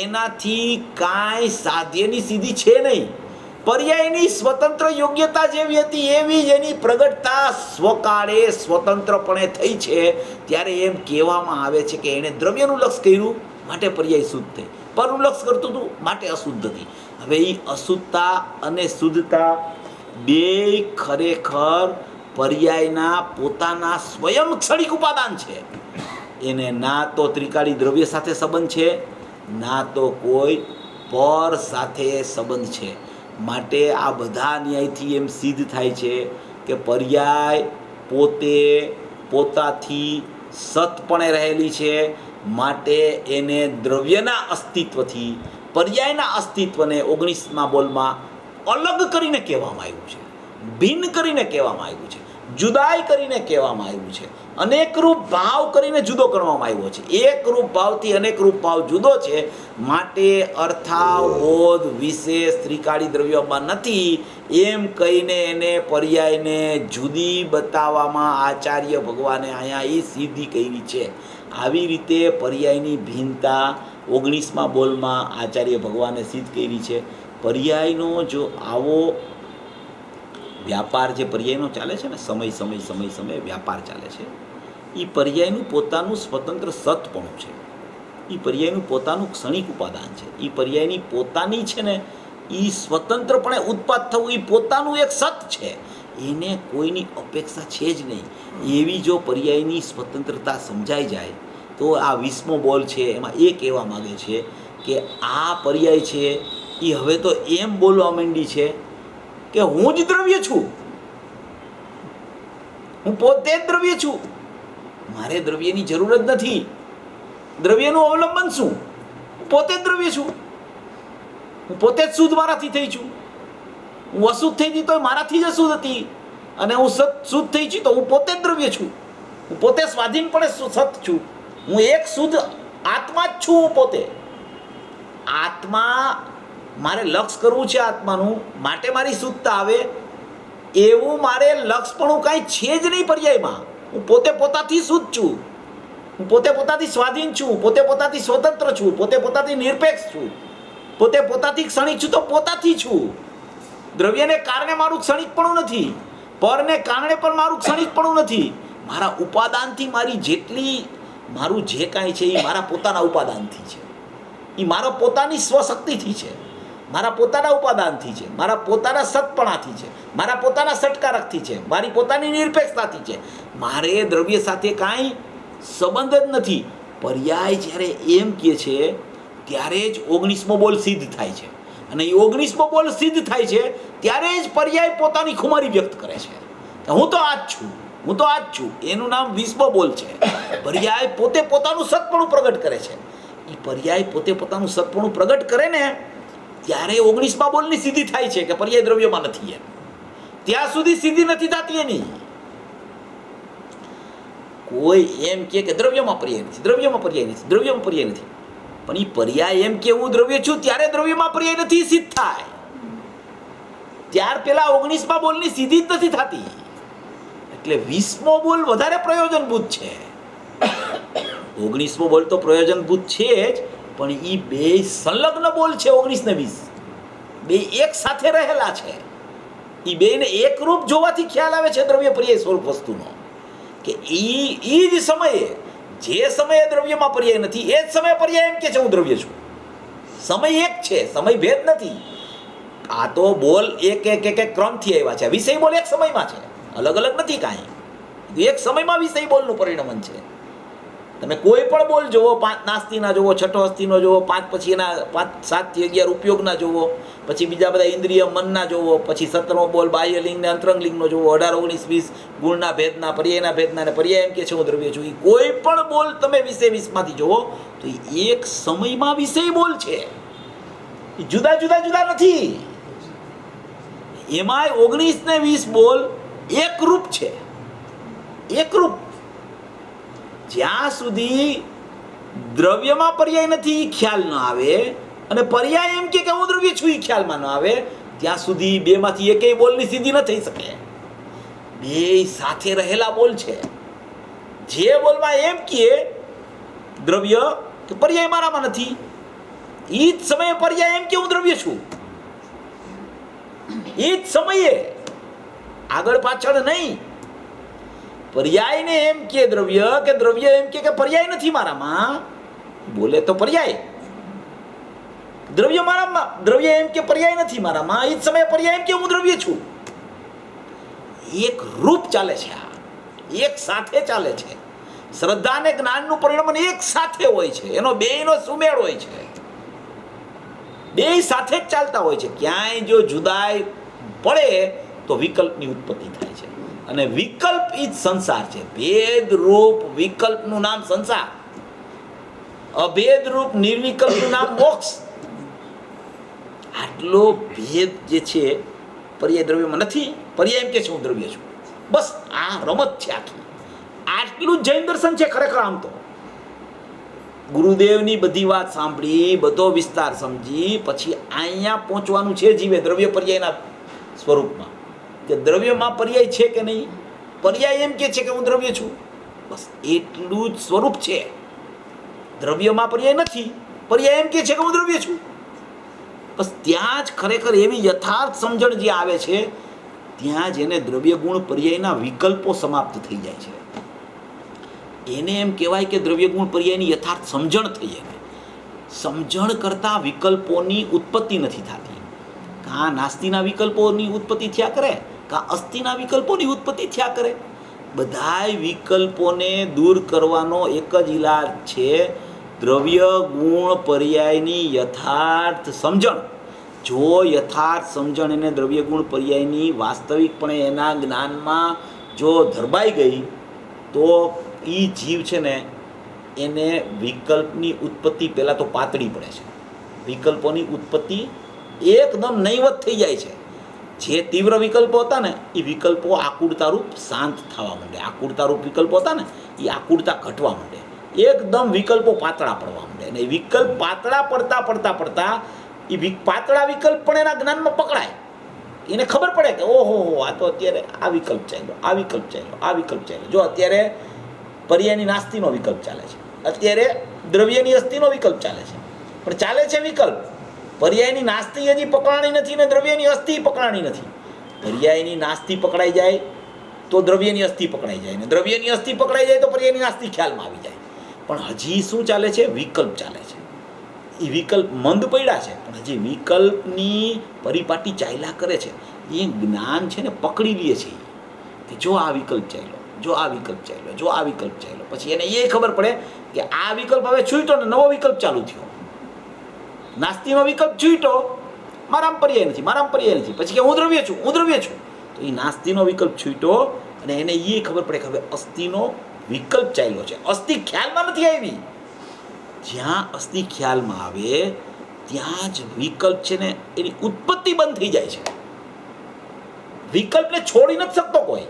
એનાથી કાંઈ સાધ્યની સીધી છે નહીં. પર્યાયની સ્વતંત્ર યોગ્યતા જેવી હતી એવી જ એની પ્રગટતા સ્વકાળે સ્વતંત્રપણે થઈ છે. ત્યારે એમ કહેવામાં આવે છે કે એણે દ્રવ્યનું લક્ષ કર્યું માટે પર્યાય શુદ્ધ થઈ, પરનું લક્ષ કરતું હતું માટે અશુદ્ધ હતી. હવે એ અશુદ્ધતા અને શુદ્ધતા બે ખરેખર પર્યાયના પોતાના સ્વયં ક્ષણિક ઉપાદાન છે. એને ના તો ત્રિકાળી દ્રવ્ય સાથે સંબંધ છે, ના તો કોઈ પર સાથે સંબંધ છે. માટે આ બધા ન્યાયથી એમ સિદ્ધ થાય છે કે પર્યાય પોતે પોતાથી સતપણે રહેલી છે. માટે એને દ્રવ્યના અસ્તિત્વથી પર્યાયના અસ્તિત્વને 19મા બોલમાં અલગ કરીને કહેવામાં આવ્યું છે, ભિન્ન કરીને કહેવામાં આવ્યું છે, જુદાઈ કરીને કહેવામાં આવ્યું છે, અનેકરૂપ ભાવ કરીને જુદો કરવામાં આવ્યો છે. એકરૂપ ભાવથી અનેકરૂપ ભાવ જુદો છે. માટે અર્થાબોધ વિશેષ ત્રિકાળી દ્રવ્યમાં નથી એમ કહીને એને પર્યાયને જુદી બતાવવામાં આચાર્ય ભગવાને અહીંયા એ સિદ્ધિ કરી છે. આવી રીતે પર્યાયની ભિન્નતા 19મા બોલમાં આચાર્ય ભગવાને સિદ્ધ કરી છે. પર્યાયનો જો આવો વ્યાપાર જે પર્યાયનો ચાલે છે ને, સમય વ્યાપાર ચાલે છે, એ પર્યાયનું પોતાનું સ્વતંત્ર સતપણું છે. એ પર્યાયનું પોતાનું ક્ષણિક ઉપાદાન છે. એ પર્યાયની પોતાની છે ને એ સ્વતંત્રપણે ઉત્પાદ થવું એ પોતાનું એક સત છે. એને કોઈની અપેક્ષા છે જ નહીં. એવી જો પર્યાયની સ્વતંત્રતા સમજાઈ જાય તો આ 20મો બોલ છે એમાં એ કહેવા માગે છે કે આ પર્યાય છે એ હવે તો એમ બોલવા માંડી છે કે હું જ દ્રવ્ય છું, હું પોતે જ દ્રવ્ય છું, મારે દ્રવ્યની જરૂર જ નથી. દ્રવ્યનું અવલંબન શું? હું પોતે જ દ્રવ્ય છું, હું પોતે જ શુદ્ધ મારાથી થઈ છું. હું અશુદ્ધ થઈ હતી તો મારાથી જ અશુદ્ધ હતી, અને હું શુદ્ધ થઈ છું તો હું પોતે જ દ્રવ્ય છું. હું પોતે સ્વાધીનપણે સત છું. હું એક શુદ્ધ આત્મા જ છું. હું પોતે આત્મા, મારે લક્ષ કરવું છે આત્માનું, માટે મારી શુદ્ધતા આવે એવું મારે લક્ષ પણ હું કાંઈ છે જ નહીં પર્યાયમાં. હું પોતે પોતાથી શુદ્ધ છું, હું પોતે પોતાથી સ્વાધીન છું, પોતે પોતાથી સ્વતંત્ર છું, પોતે પોતાથી નિરપેક્ષ છું, પોતે પોતાથી ક્ષણિક છું તો પોતાથી છું. દ્રવ્યને કારણે મારું ક્ષણિકપણું નથી, પરને કારણે પણ મારું ક્ષણિકપણું નથી. મારા ઉપાદાનથી મારી જેટલી મારું જે કાંઈ છે એ મારા પોતાના ઉપાદાનથી છે, એ મારા પોતાની સ્વશક્તિથી છે, મારા પોતાના ઉપાદાનથી છે, મારા પોતાના સતપણાથી છે, મારા પોતાના સટકારકથી છે, મારી પોતાની નિરપેક્ષતાથી છે. મારે દ્રવ્ય સાથે કાંઈ સંબંધ જ નથી. પર્યાય જ્યારે એમ કહે છે ત્યારે જ 19મો બોલ સિદ્ધ થાય છે. અને એ 19મો બોલ સિદ્ધ થાય છે ત્યારે જ પર્યાય પોતાની ખુમારી વ્યક્ત કરે છે કે હું તો આ જ છું, હું તો આ જ છું. એનું નામ 20મો બોલ છે. પર્યાય પોતે પોતાનું સત્પણું પ્રગટ કરે છે. એ પર્યાય પોતે પોતાનું સત્પણું પ્રગટ કરે ને ત્યારે 19મા બોલની સિદ્ધિ થાય છે કે પર્યાય દ્રવ્યમાં નથી. એમ ત્યાં સુધી સિદ્ધિ નથી થતી એની. કોઈ એમ કે દ્રવ્યમાં પર્યાય નથી, દ્રવ્યમાં પર્યાય નથી, દ્રવ્યમાં પર્યાય નથી. પણ એ પર્યાય એમ કે હું દ્રવ્ય છું ત્યારે દ્રવ્યમાં પર્યાય નથી સિદ્ધ થાય. ત્યાર પેલા 19મા બોલની સિદ્ધિ જ નથી થતી. એટલે 20મો બોલ વધારે પ્રયોજનભૂત છે. 19મો બોલ તો પ્રયોજનભૂત છે જ, પણ એ બે સંલગ્ન બોલ છે. 19 ને 20 બે એક સાથે રહેલા છે. એ બેને એકરૂપ જોવાથી ખ્યાલ આવે છે દ્રવ્ય પર્યાય સ્વરૂપ વસ્તુનો, કે એ જ સમયે જે સમયે દ્રવ્યમાં પર્યાય નથી એ જ સમયે પર્યાય એમ કે છે હું દ્રવ્ય છું. સમય એક છે, સમય ભેદ નથી. આ તો બોલ એક એક એક એક ક્રમથી આવ્યા છે. વિષય બોલ એક સમયમાં છે, અલગ અલગ નથી કાંઈ. એક સમયમાં વિષય બોલનું પરિણમન છે. તમે કોઈ પણ બોલ જુઓ, 5 નાસ્તિના જુઓ, છઠ્ઠો હસ્તીનો જુઓ, 5 પછી એના 5 7 થી 11 ઉપયોગના જુઓ, પછી બીજા બધા ઇન્દ્રિય મનના જુઓ, પછી 17મો બોલ બાહ્ય લિંગ ને અંતરંગ લિંગનો જુઓ, 18 19 20 ગુણના ભેદના, પર્યાયના ભેદના, અને પર્યાય એમ કે છે હું દ્રવ્ય છું. એ કોઈ પણ બોલ તમે વિષય 20માંથી જુઓ તો એ એક સમયમાં વિષય બોલ છે. એ જુદા જુદા જુદા નથી. એમાંય 19 ને 20 બોલ એકરૂપ છે, એકરૂપ. જ્યાં સુધી દ્રવ્યમાં પર્યાય નથી ખ્યાલ ન આવે અને પર્યાય એમ કે હું દ્રવ્ય છું એ ખ્યાલમાં ન આવે ત્યાં સુધી બેમાંથી એકેય બોલની સિદ્ધિ ન થઈ શકે. બે સાથે રહેલા બોલ છે. જે બોલમાં એમ કે દ્રવ્ય કે પર્યાય મારામાં નથી, એ જ સમયે પર્યાય એમ કે હું દ્રવ્ય છું. એ જ સમયે, આગળ પાછળ નહીં. પર્યાયને એમ કે દ્રવ્ય એમ કે પર્યાય નથી મારામાં, બોલે તો પર્યાય. દ્રવ્ય મારામાં, દ્રવ્ય એમ કે પર્યાય નથી મારામાં, એ જ સમયે પર્યાય એમ કે હું દ્રવ્ય છું. એક રૂપ ચાલે છે. આ એક સાથે ચાલે છે. શ્રદ્ધા અને જ્ઞાનનું પરિણામ એક સાથે હોય છે. એનો બેયનો સુમેળ હોય છે. બે સાથે જ ચાલતા હોય છે. ક્યાંય જો જુદાઈ પડે તો વિકલ્પની ઉત્પત્તિ થાય છે. અને વિકલ્પ એ જ સંસાર છે. ભેદ રૂપ વિકલ્પનું નામ સંસાર, અભેદ રૂપ નિર્વિકલ્પનું નામ મોક્ષ. આટલો ભેદ જે છે પર્યાય દ્રવ્યમાં નથી. પર્યાય એમ કે છે હું દ્રવ્ય છું. બસ આ રમત છે આખી. આટલું જ જૈન દર્શન છે ખરેખર. આમ તો ગુરુદેવની બધી વાત સાંભળી, બધો વિસ્તાર સમજી પછી અહીંયા પહોંચવાનું છે જીવે દ્રવ્ય પર્યાયના સ્વરૂપમાં, કે દ્રવ્યમાં પર્યાય છે કે નહીં. પર્યાય એમ કે છે કે હું દ્રવ્ય છું, બસ એટલું જ સ્વરૂપ છે. દ્રવ્યમાં પર્યાય નથી, પર્યાય એમ કે છે કે હું દ્રવ્ય છું. બસ ત્યાં જ ખરેખર એવી યથાર્થ સમજણ જે આવે છે, ત્યાં જ એને દ્રવ્ય ગુણ પર્યાયના વિકલ્પો સમાપ્ત થઈ જાય છે. એને એમ કહેવાય કે દ્રવ્ય ગુણ પર્યાયની યથાર્થ સમજણ થઈ. એને સમજણ કરતાં વિકલ્પોની ઉત્પત્તિ નથી થતી. કાં નાસ્તિના વિકલ્પોની ઉત્પત્તિ થયા કરે, કાં અસ્થિના વિકલ્પોની ઉત્પત્તિ થયા કરે. બધાય વિકલ્પોને દૂર કરવાનો એક જ ઈલાજ છે દ્રવ્ય ગુણ પર્યાયની યથાર્થ સમજણ. જો યથાર્થ સમજણ એને દ્રવ્ય ગુણ પર્યાયની વાસ્તવિકપણે એના જ્ઞાનમાં જો ધરબાઈ ગઈ તો એ જીવ છે ને એને વિકલ્પની ઉત્પત્તિ પહેલાં તો પાતળી પડે છે. વિકલ્પોની ઉત્પત્તિ એકદમ નહીવત થઈ જાય છે. જે તીવ્ર વિકલ્પો હતા ને એ વિકલ્પો આકુળતારૂપ શાંત થવા માંડે. આકુળતારૂપ વિકલ્પો હતા ને એ આકુળતા ઘટવા માંડે. એકદમ વિકલ્પો પાતળા પડવા માંડે. અને એ વિકલ્પ પાતળા પડતા એ પાતળા વિકલ્પ પણ એના જ્ઞાનમાં પકડાય. એને ખબર પડે કે ઓહો આ તો અત્યારે આ વિકલ્પ ચાલ્યો, આ વિકલ્પ ચાલ્યો, આ વિકલ્પ ચાલ્યો. જો અત્યારે પર્યાયની નાસ્તિનો વિકલ્પ ચાલે છે, અત્યારે દ્રવ્યની અસ્થિનો વિકલ્પ ચાલે છે. પણ ચાલે છે વિકલ્પ. પર્યાયની નાસ્તિ હજી પકડાણી નથી ને દ્રવ્યની અસ્થિ પકડાણી નથી. પર્યાયની નાસ્તિ પકડાઈ જાય તો દ્રવ્યની અસ્થિ પકડાઈ જાય, ને દ્રવ્યની અસ્થિ પકડાઈ જાય તો પર્યાયની નાસ્તિ ખ્યાલમાં આવી જાય. પણ હજી શું ચાલે છે? વિકલ્પ ચાલે છે. એ વિકલ્પ મંદ પડ્યા છે, પણ હજી વિકલ્પની પરિપાટી ચાલ્યા કરે છે. એ જ્ઞાન છે ને પકડી લે છે કે જો આ વિકલ્પ ચાલ્યો, જો આ વિકલ્પ ચાલ્યો, જો આ વિકલ્પ ચાલ્યો. પછી એને એ ખબર પડે કે આ વિકલ્પ હવે છૂટ્યો ને નવો વિકલ્પ ચાલુ થયો. નાસ્તિનો વિકલ્પ છૂટ્યો મારામાં પર્યાય નથી, મારામાં પર્યાય નથી. પછી કે હું દ્રવ્ય છું, હું દ્રવ્ય છું. તો એ નાસ્તિનો વિકલ્પ છૂટ્યો અને એને એ ખબર પડે કે હવે અસ્થિનો વિકલ્પ ચાલ્યો છે. અસ્થિ ખ્યાલમાં નથી આવી. જ્યાં અસ્થિ ખ્યાલમાં આવે ત્યાં જ વિકલ્પ છે ને એની ઉત્પત્તિ બંધ થઈ જાય છે. વિકલ્પને છોડી નથી શકતો કોઈ.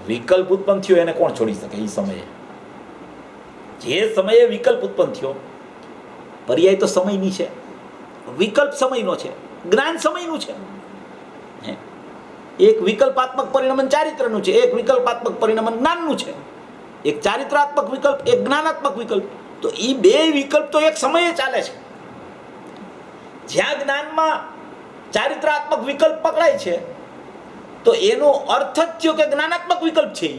વિકલ્પ ઉત્પન્ન થયો એને કોણ છોડી શકે? એ સમયે, જે સમયે વિકલ્પ ઉત્પન્ન થયો, પર્યાય તો સમયની છે, વિકલ્પ સમયનો છે, જ્ઞાન સમયનું છે. એક વિકલ્પાત્મક પરિણમન ચારિત્રનું છે, એક વિકલ્પાત્મક પરિણમન જ્ઞાનનું છે. એક ચારિત્રાત્મક વિકલ્પ, એક જ્ઞાનાત્મક વિકલ્પ. તો એ બે વિકલ્પ તો એક સમયે ચાલે છે. જ્યાં જ્ઞાનમાં ચારિત્રાત્મક વિકલ્પ પકડાય છે તો એનો અર્થ જ થયો કે જ્ઞાનાત્મક વિકલ્પ છે.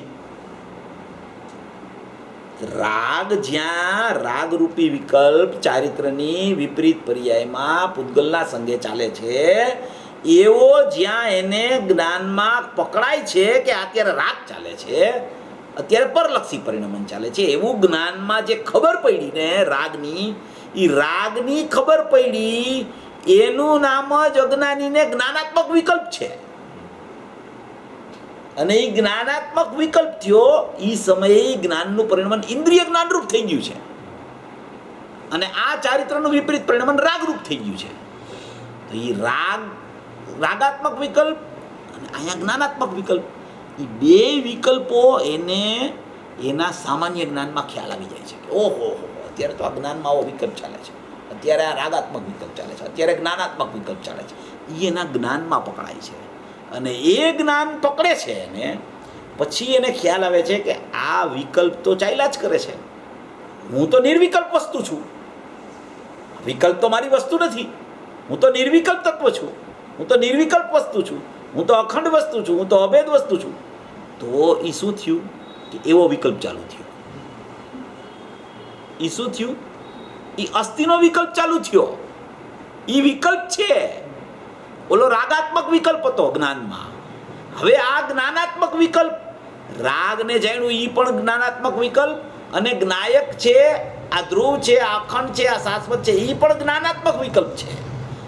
રાગ જ્યાં રાગરૂપી વિકલ્પ ચારિત્રની વિપરીત પર્યાયમાં પૂતગલના સંગે ચાલે છે, એવો જ્યાં એને જ્ઞાનમાં પકડાય છે કે અત્યારે રાગ ચાલે છે, અત્યારે પરલક્ષી પરિણમન ચાલે છે, એવું જ્ઞાનમાં જે ખબર પડી ને રાગની, એ રાગની ખબર પડી એનું નામ જ અજ્ઞાનીને જ્ઞાનાત્મક વિકલ્પ છે. અને એ જ્ઞાનાત્મક વિકલ્પ થયો એ સમયે જ્ઞાનનું પરિણમન ઇન્દ્રિય જ્ઞાનરૂપ થઈ ગયું છે અને આ ચારિત્રનું વિપરીત પરિણમન રાગરૂપ થઈ ગયું છે. તો એ રાગાત્મક વિકલ્પ અને અહીંયા જ્ઞાનાત્મક વિકલ્પ, એ બે વિકલ્પો એને એના સામાન્ય જ્ઞાનમાં ખ્યાલ આવી જાય છે કે ઓહો, અત્યારે તો આ જ્ઞાનમાં આવો વિકલ્પ ચાલે છે, અત્યારે આ રાગાત્મક વિકલ્પ ચાલે છે, અત્યારે જ્ઞાનાત્મક વિકલ્પ ચાલે છે. એ એના જ્ઞાનમાં પકડાય છે અને એ જ્ઞાન પકડે છે એને પછી એને ખ્યાલ આવે છે કે આ વિકલ્પ તો ચાલ્યા જ કરે છે, હું તો નિર્વિકલ્પ વસ્તુ છું, વિકલ્પ તો મારી વસ્તુ નથી, હું તો નિર્વિકલ્પ તત્વ છું, હું તો નિર્વિકલ્પ વસ્તુ છું, હું તો અખંડ વસ્તુ છું, હું તો અભેદ વસ્તુ છું. તો એ શું થયું કે એવો વિકલ્પ ચાલુ થયો. એ શું થયું? એ અસ્થિનો વિકલ્પ ચાલુ થયો. એ વિકલ્પ છે. ઓલો રાગાત્મક વિકલ્પ હતો જ્ઞાનમાં. હવે આ જ્ઞાનાત્મક વિકલ્પ, રાગને જાણ્યું એ પણ જ્ઞાનાત્મક વિકલ્પ, અને જ્ઞાયક છે, આ ધ્રુવ છે, આ અખંડ છે, આ શાશ્વત છે, એ પણ જ્ઞાનાત્મક વિકલ્પ છે.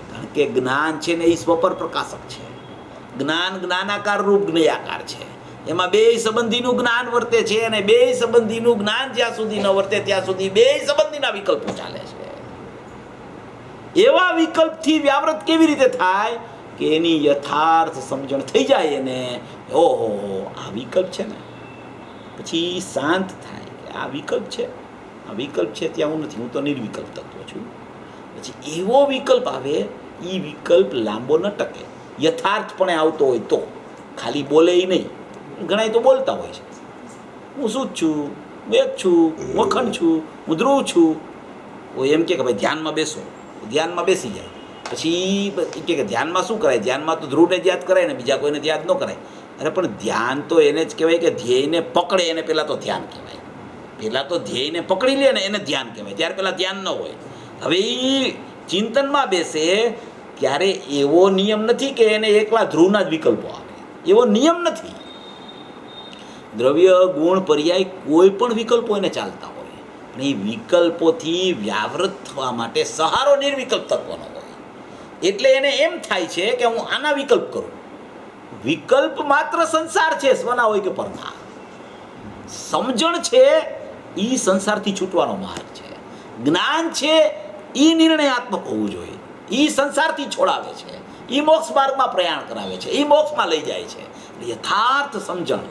કારણ કે જ્ઞાન છે ને એ સ્વપર પ્રકાશક છે. જ્ઞાન જ્ઞાનાકાર રૂપ જ્ઞેયાકાર છે. એમાં બે સંબંધીનું જ્ઞાન વર્તે છે અને બે સંબંધીનું જ્ઞાન જ્યાં સુધી ન વર્તે ત્યાં સુધી બે સંબંધીના વિકલ્પો ચાલે છે. એવા વિકલ્પથી વ્યાવૃત કેવી રીતે થાય કે એની યથાર્થ સમજણ થઈ જાય એને, ઓહો આ વિકલ્પ છે ને, પછી શાંત થાય કે આ વિકલ્પ છે, આ વિકલ્પ છે ત્યાં હું નથી, હું તો નિર્વિકલ્પ તત્વ છું. પછી એવો વિકલ્પ આવે, એ વિકલ્પ લાંબો ન ટકે, યથાર્થપણે આવતો હોય તો, ખાલી બોલે નહીં. ઘણા તો બોલતા હોય છે, હું શું જ છું, હું એક છું, હું અખંડ છું, હું ધ્રુવ છું. એમ કે ભાઈ ધ્યાનમાં બેસો, ધ્યાનમાં બેસી જાય. પછી કે ધ્યાનમાં શું કરાય? ધ્યાનમાં તો ધ્રુવને જ યાદ કરાય ને, બીજા કોઈને યાદ ન કરાય. અરે પણ ધ્યાન તો એને જ કહેવાય કે ધ્યેયને પકડે એને પહેલાં તો ધ્યાન કહેવાય. પહેલાં તો ધ્યેયને પકડી લે ને એને ધ્યાન કહેવાય, ત્યારે પહેલાં ધ્યાન ન હોય. હવે એ ચિંતનમાં બેસે ત્યારે એવો નિયમ નથી કે એને એકલા ધ્રુવના જ વિકલ્પો આવે, એવો નિયમ નથી. દ્રવ્ય ગુણ પર્યાય કોઈ પણ વિકલ્પો એને ચાલતા હોય, પણ એ વિકલ્પોથી વ્યાવૃત થવા માટે સહારો નિર્વિકલ્પ તત્વનો હોય. એટલે એને એમ થાય છે કે હું આના વિકલ્પ કરું. વિકલ્પ માત્ર સંસાર છે, સ્વના હોય કે પરના. સમજણ છે એ સંસારથી છૂટવાનો માર્ગ છે. જ્ઞાન છે એ નિર્ણયાત્મક હોવું જોઈએ, એ સંસારથી છોડાવે છે, એ મોક્ષ માર્ગમાં પ્રયાણ કરાવે છે, એ મોક્ષમાં લઈ જાય છે. યથાર્થ સમજણ,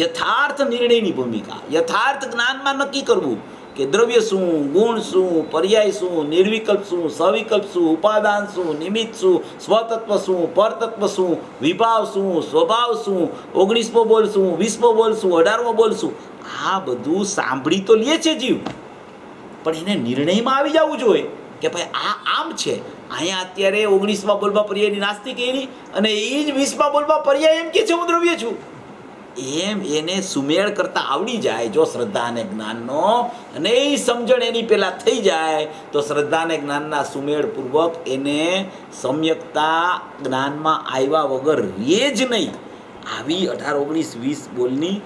યથાર્થ નિર્ણયની ભૂમિકા, યથાર્થ જ્ઞાનમાં નક્કી કરવું કે દ્રવ્ય શું, ગુણ શું, પર્યાય શું, નિર્વિકલ્પ શું, સવિકલ્પ શું, ઉપાદાન શું, નિમિત્ત શું, સ્વતત્વ શું, પરતત્વ શું, વિભાવ શું, સ્વભાવ શું, 19મો બોલ શું, 20મો બોલ શું, 18મો બોલ શું. આ બધું સાંભળી તો લે છે જીવ, પણ એને નિર્ણયમાં આવી જવું જોઈએ કે ભાઈ આ આમ છે. અહીંયા અત્યારે 19મા બોલમાં પર્યાયની નાસ્તિક એની, અને એ જ 20મા બોલમાં પર્યાય એમ કે છે હું દ્રવ્ય છું. એમ એને સુમેળ કરતા આવડી જાય જો શ્રદ્ધા અને જ્ઞાનનો, અને એ સમજણ એની પહેલાં થઈ જાય તો શ્રદ્ધા અને જ્ઞાનના સુમેળપૂર્વક એને સમ્યકતા જ્ઞાનમાં આવ્યા વગર રહે જ નહીં. આવી 18, 19, 20 બોલની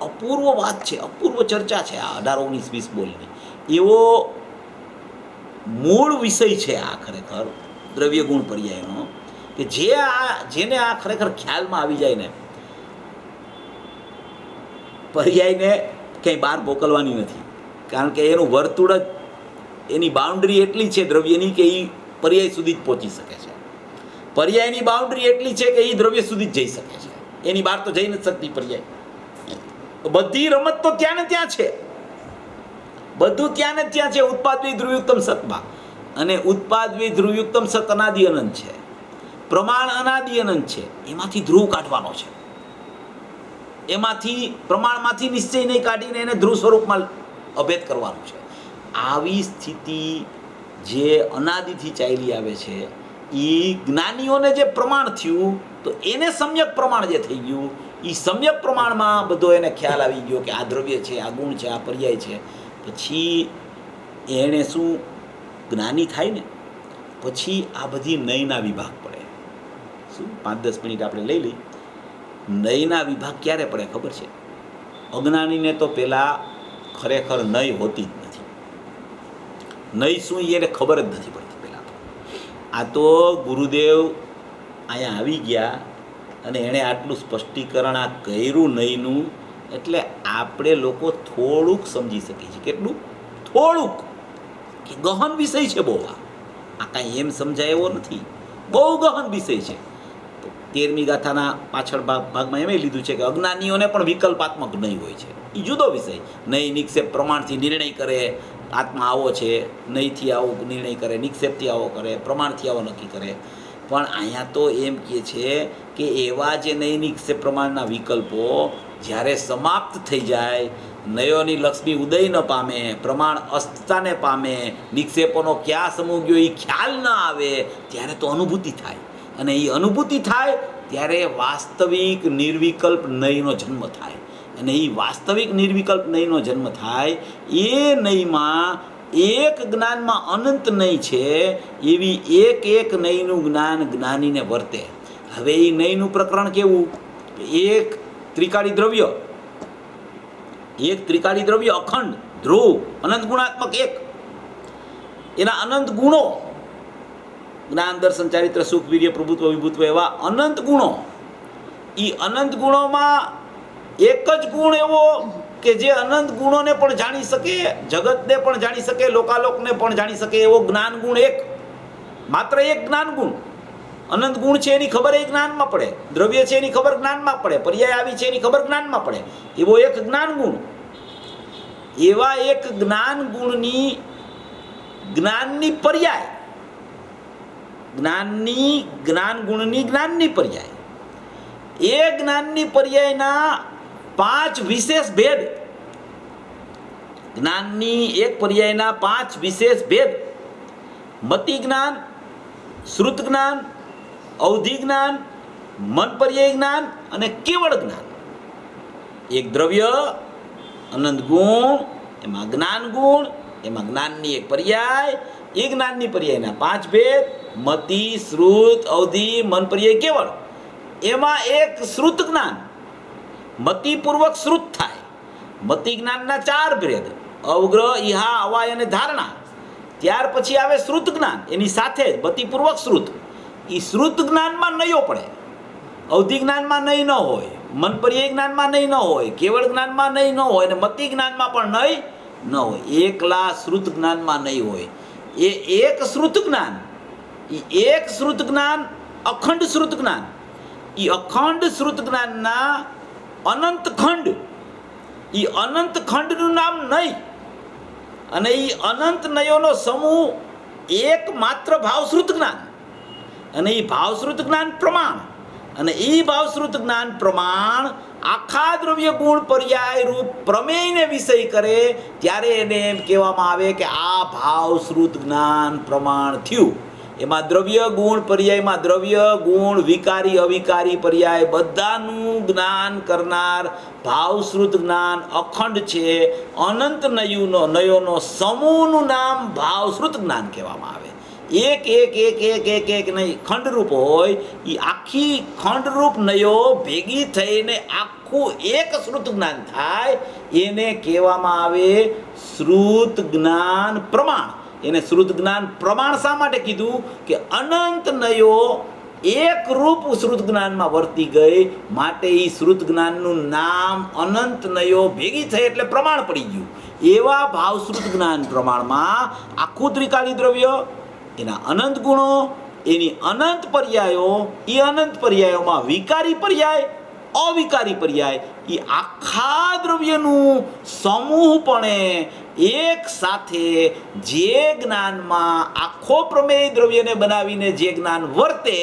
અપૂર્વ વાત છે, અપૂર્વ ચર્ચા છે આ 18, 19, 20 બોલની. એવો મૂળ વિષય છે આ ખરેખર. દ્રવ્ય ગુણ પર્યાયનો, કે જેને આ ખરેખર ખ્યાલમાં આવી જાય ને, પર્યાયને કંઈ બહાર મોકલવાની નથી. કારણ કે એનું વર્તુળ જ, એની બાઉન્ડ્રી એટલી છે દ્રવ્યની કે એ પર્યાય સુધી જ પહોંચી શકે છે. પર્યાયની બાઉન્ડ્રી એટલી છે કે એ દ્રવ્ય સુધી જ જઈ શકે છે, એની બહાર તો જઈ નથી શકતી પર્યાય. બધી રમત તો ત્યાં ને ત્યાં છે, બધું ત્યાં ને ત્યાં છે. ઉત્પાદવી ધ્રુવયુક્તમ સતમાં, અને ઉત્પાદવી ધ્રુવયુક્તમ સત અનાદિ અનંત છે, પ્રમાણ અનાદિ અનંત છે. એમાંથી ધ્રુવ કાઢવાનો છે, એમાંથી પ્રમાણમાંથી નિશ્ચય નહીં કાઢીને એને ધ્રુવ સ્વરૂપમાં અભેદ કરવાનું છે. આવી સ્થિતિ જે અનાદિથી ચાલી આવે છે, એ જ્ઞાનીઓને જે પ્રમાણ થયું તો એને સમ્યક પ્રમાણ જે થઈ ગયું, એ સમ્યક પ્રમાણમાં બધો એને ખ્યાલ આવી ગયો કે આ દ્રવ્ય છે, આ ગુણ છે, આ પર્યાય છે. પછી એણે શું જ્ઞાની થાય ને, પછી આ બધી નયના વિભાગ પડે. શું 5-10 મિનિટ આપણે લઈ લઈ. નયના વિભાગ ક્યારે પડે ખબર છે? અજ્ઞાનીને તો પહેલાં ખરેખર નય હોતી જ નથી. નય શું એને ખબર જ નથી પડતી પહેલાં તો. આ તો ગુરુદેવ અહીંયા આવી ગયા અને એણે આટલું સ્પષ્ટીકરણ આ કર્યું નયનું, એટલે આપણે લોકો થોડુંક સમજી શકીએ છીએ. કેટલું? થોડુંક. કે ગહન વિષય છે બહુ. આ કાંઈ એમ સમજાય એવો નથી, બહુ ગહન વિષય છે. તો 13મી ગાથાના પાછળ ભાગમાં એમ લીધું છે કે અજ્ઞાનીઓને પણ વિકલ્પાત્મક નહીં હોય છે. એ જુદો વિષય. નહીં નિક્ષેપ પ્રમાણથી નિર્ણય કરે આત્મા આવો છે, નહીંથી આવો નિર્ણય કરે, નિક્ષેપથી આવો કરે, પ્રમાણથી આવો નક્કી કરે. પણ અહીંયા તો એમ કહે છે કે એવા જે નહીં નિક્ષેપ પ્રમાણના વિકલ્પો જ્યારે સમાપ્ત થઈ જાય, નયોની લક્ષ્મી ઉદય ન પામે, પ્રમાણ અસ્તતાને પામે, નિક્ષેપોનો ક્યાં સમૂહ ગયો એ ખ્યાલ ન આવે, ત્યારે તો અનુભૂતિ થાય. અને એ અનુભૂતિ થાય ત્યારે વાસ્તવિક નિર્વિકલ્પ નયનો જન્મ થાય. અને એ વાસ્તવિક નિર્વિકલ્પ નયનો જન્મ થાય, એ નયમાં એક જ્ઞાનમાં અનંત નય છે, એવી એક નયનું જ્ઞાન જ્ઞાનીને વર્તે. હવે એ નયનું પ્રકરણ કેવું? એક ત્રિકાળી દ્રવ્ય અખંડ ધ્રુવ અનંત ગુણાત્મક એક, એના અનંત ગુણો, જ્ઞાન દર્શન ચારિત્ર સુખ વીર્ય પ્રભુત્વ વિભુત્વ, એવા અનંત ગુણો. એ અનંત ગુણોમાં એક જ ગુણ એવો કે જે અનંત ગુણોને પણ જાણી શકે, જગતને પણ જાણી શકે, લોકાલોકને પણ જાણી શકે, એવો જ્ઞાન ગુણ એક, માત્ર એક જ્ઞાન ગુણ. અનંત ગુણ છે એની ખબર એ જ્ઞાનમાં પડે, દ્રવ્ય છે એની ખબર જ્ઞાનમાં પડે, પર્યાય આવી છે એની ખબર જ્ઞાનમાં પડે, એવો એક જ્ઞાન ગુણ. એવા એક જ્ઞાન ગુણની જ્ઞાનની પર્યાય, જ્ઞાન ગુણની જ્ઞાનની પર્યાય, એ જ્ઞાનની પર્યાયના 5 વિશેષ ભેદ, જ્ઞાનની એક પર્યાયના 5 વિશેષ ભેદ: મતિ જ્ઞાન, શ્રુત જ્ઞાન, અવધિ જ્ઞાન, મન પર્યાય જ્ઞાન અને કેવળ જ્ઞાન. એક દ્રવ્ય, અનંત ગુણ, એમાં જ્ઞાન ગુણ, એમાં જ્ઞાનની એક પર્યાય, એ જ્ઞાનની પર્યાયના 5 ભેદ: મતિ, શ્રુત, અવધિ, મન પર્યાય, કેવળ. એમાં એક શ્રુત જ્ઞાન, મતિપૂર્વક શ્રુત થાય. મતિ જ્ઞાનના 4 ભેદ: અવગ્રહ, ઇહા, અવાય અને ધારણા. ત્યાર પછી આવે શ્રુત જ્ઞાન, એની સાથે જ મતિપૂર્વક શ્રુત. એ શ્રુત જ્ઞાનમાં નયો પડે, અવધિ જ્ઞાનમાં નહીં ન હોય, મન પર્યાય જ્ઞાનમાં નહીં ન હોય, કેવળ જ્ઞાનમાં નહીં ન હોય, અને મતિ જ્ઞાનમાં પણ નહીં ન હોય. એકલા શ્રુત જ્ઞાનમાં નહીં હોય. એ એક શ્રુત જ્ઞાન, અખંડ શ્રુત જ્ઞાન, એ અખંડ શ્રુત જ્ઞાનના અનંત ખંડ, એ અનંત ખંડનું નામ નય. અને એ અનંત નયોનો સમૂહ એક માત્ર ભાવશ્રુત જ્ઞાન, અને એ ભાવશ્રુત જ્ઞાન પ્રમાણ, અને એ ભાવશ્રુત જ્ઞાન પ્રમાણ આખા દ્રવ્ય ગુણ પર્યાય રૂપ પ્રમેયને વિષય કરે, ત્યારે એને એમ કહેવામાં આવે કે આ ભાવશ્રુત જ્ઞાન પ્રમાણ થયું. એમાં દ્રવ્ય ગુણ પર્યાયમાં દ્રવ્ય ગુણ વિકારી અવિકારી પર્યાય બધાનું જ્ઞાન કરનાર ભાવશ્રુત જ્ઞાન અખંડ છે. અનંત નયોનો સમૂહનું નામ ભાવશ્રુત જ્ઞાન કહેવામાં આવે. એક નહીં, ખંડરૂપ હોય, એ આખી ખંડરૂપ નયો ભેગી થઈને આખું એક શ્રુત જ્ઞાન થાય, એને કહેવામાં આવે શ્રુત જ્ઞાન પ્રમાણ. એને શ્રુત જ્ઞાન પ્રમાણ શા માટે કીધું કે અનંત નયો એક રૂપ શ્રુત જ્ઞાનમાં વર્તી ગઈ, માટે એ શ્રુત જ્ઞાનનું નામ અનંત નયો ભેગી થઈ એટલે પ્રમાણ પડી ગયું. એવા ભાવ શ્રુત જ્ઞાન પ્રમાણમાં આખું ત્રિકાળી દ્રવ્ય, એના અનંત ગુણો, એની અનંત પર્યાયો, એ અનંત પર્યાયોમાં વિકારી પર્યાય, અવિકારી પર્યાય, એ આખા દ્રવ્યનું સમૂહપણે એક સાથે જે જ્ઞાનમાં આખો પ્રમેય દ્રવ્યને બનાવીને જે જ્ઞાન વર્તે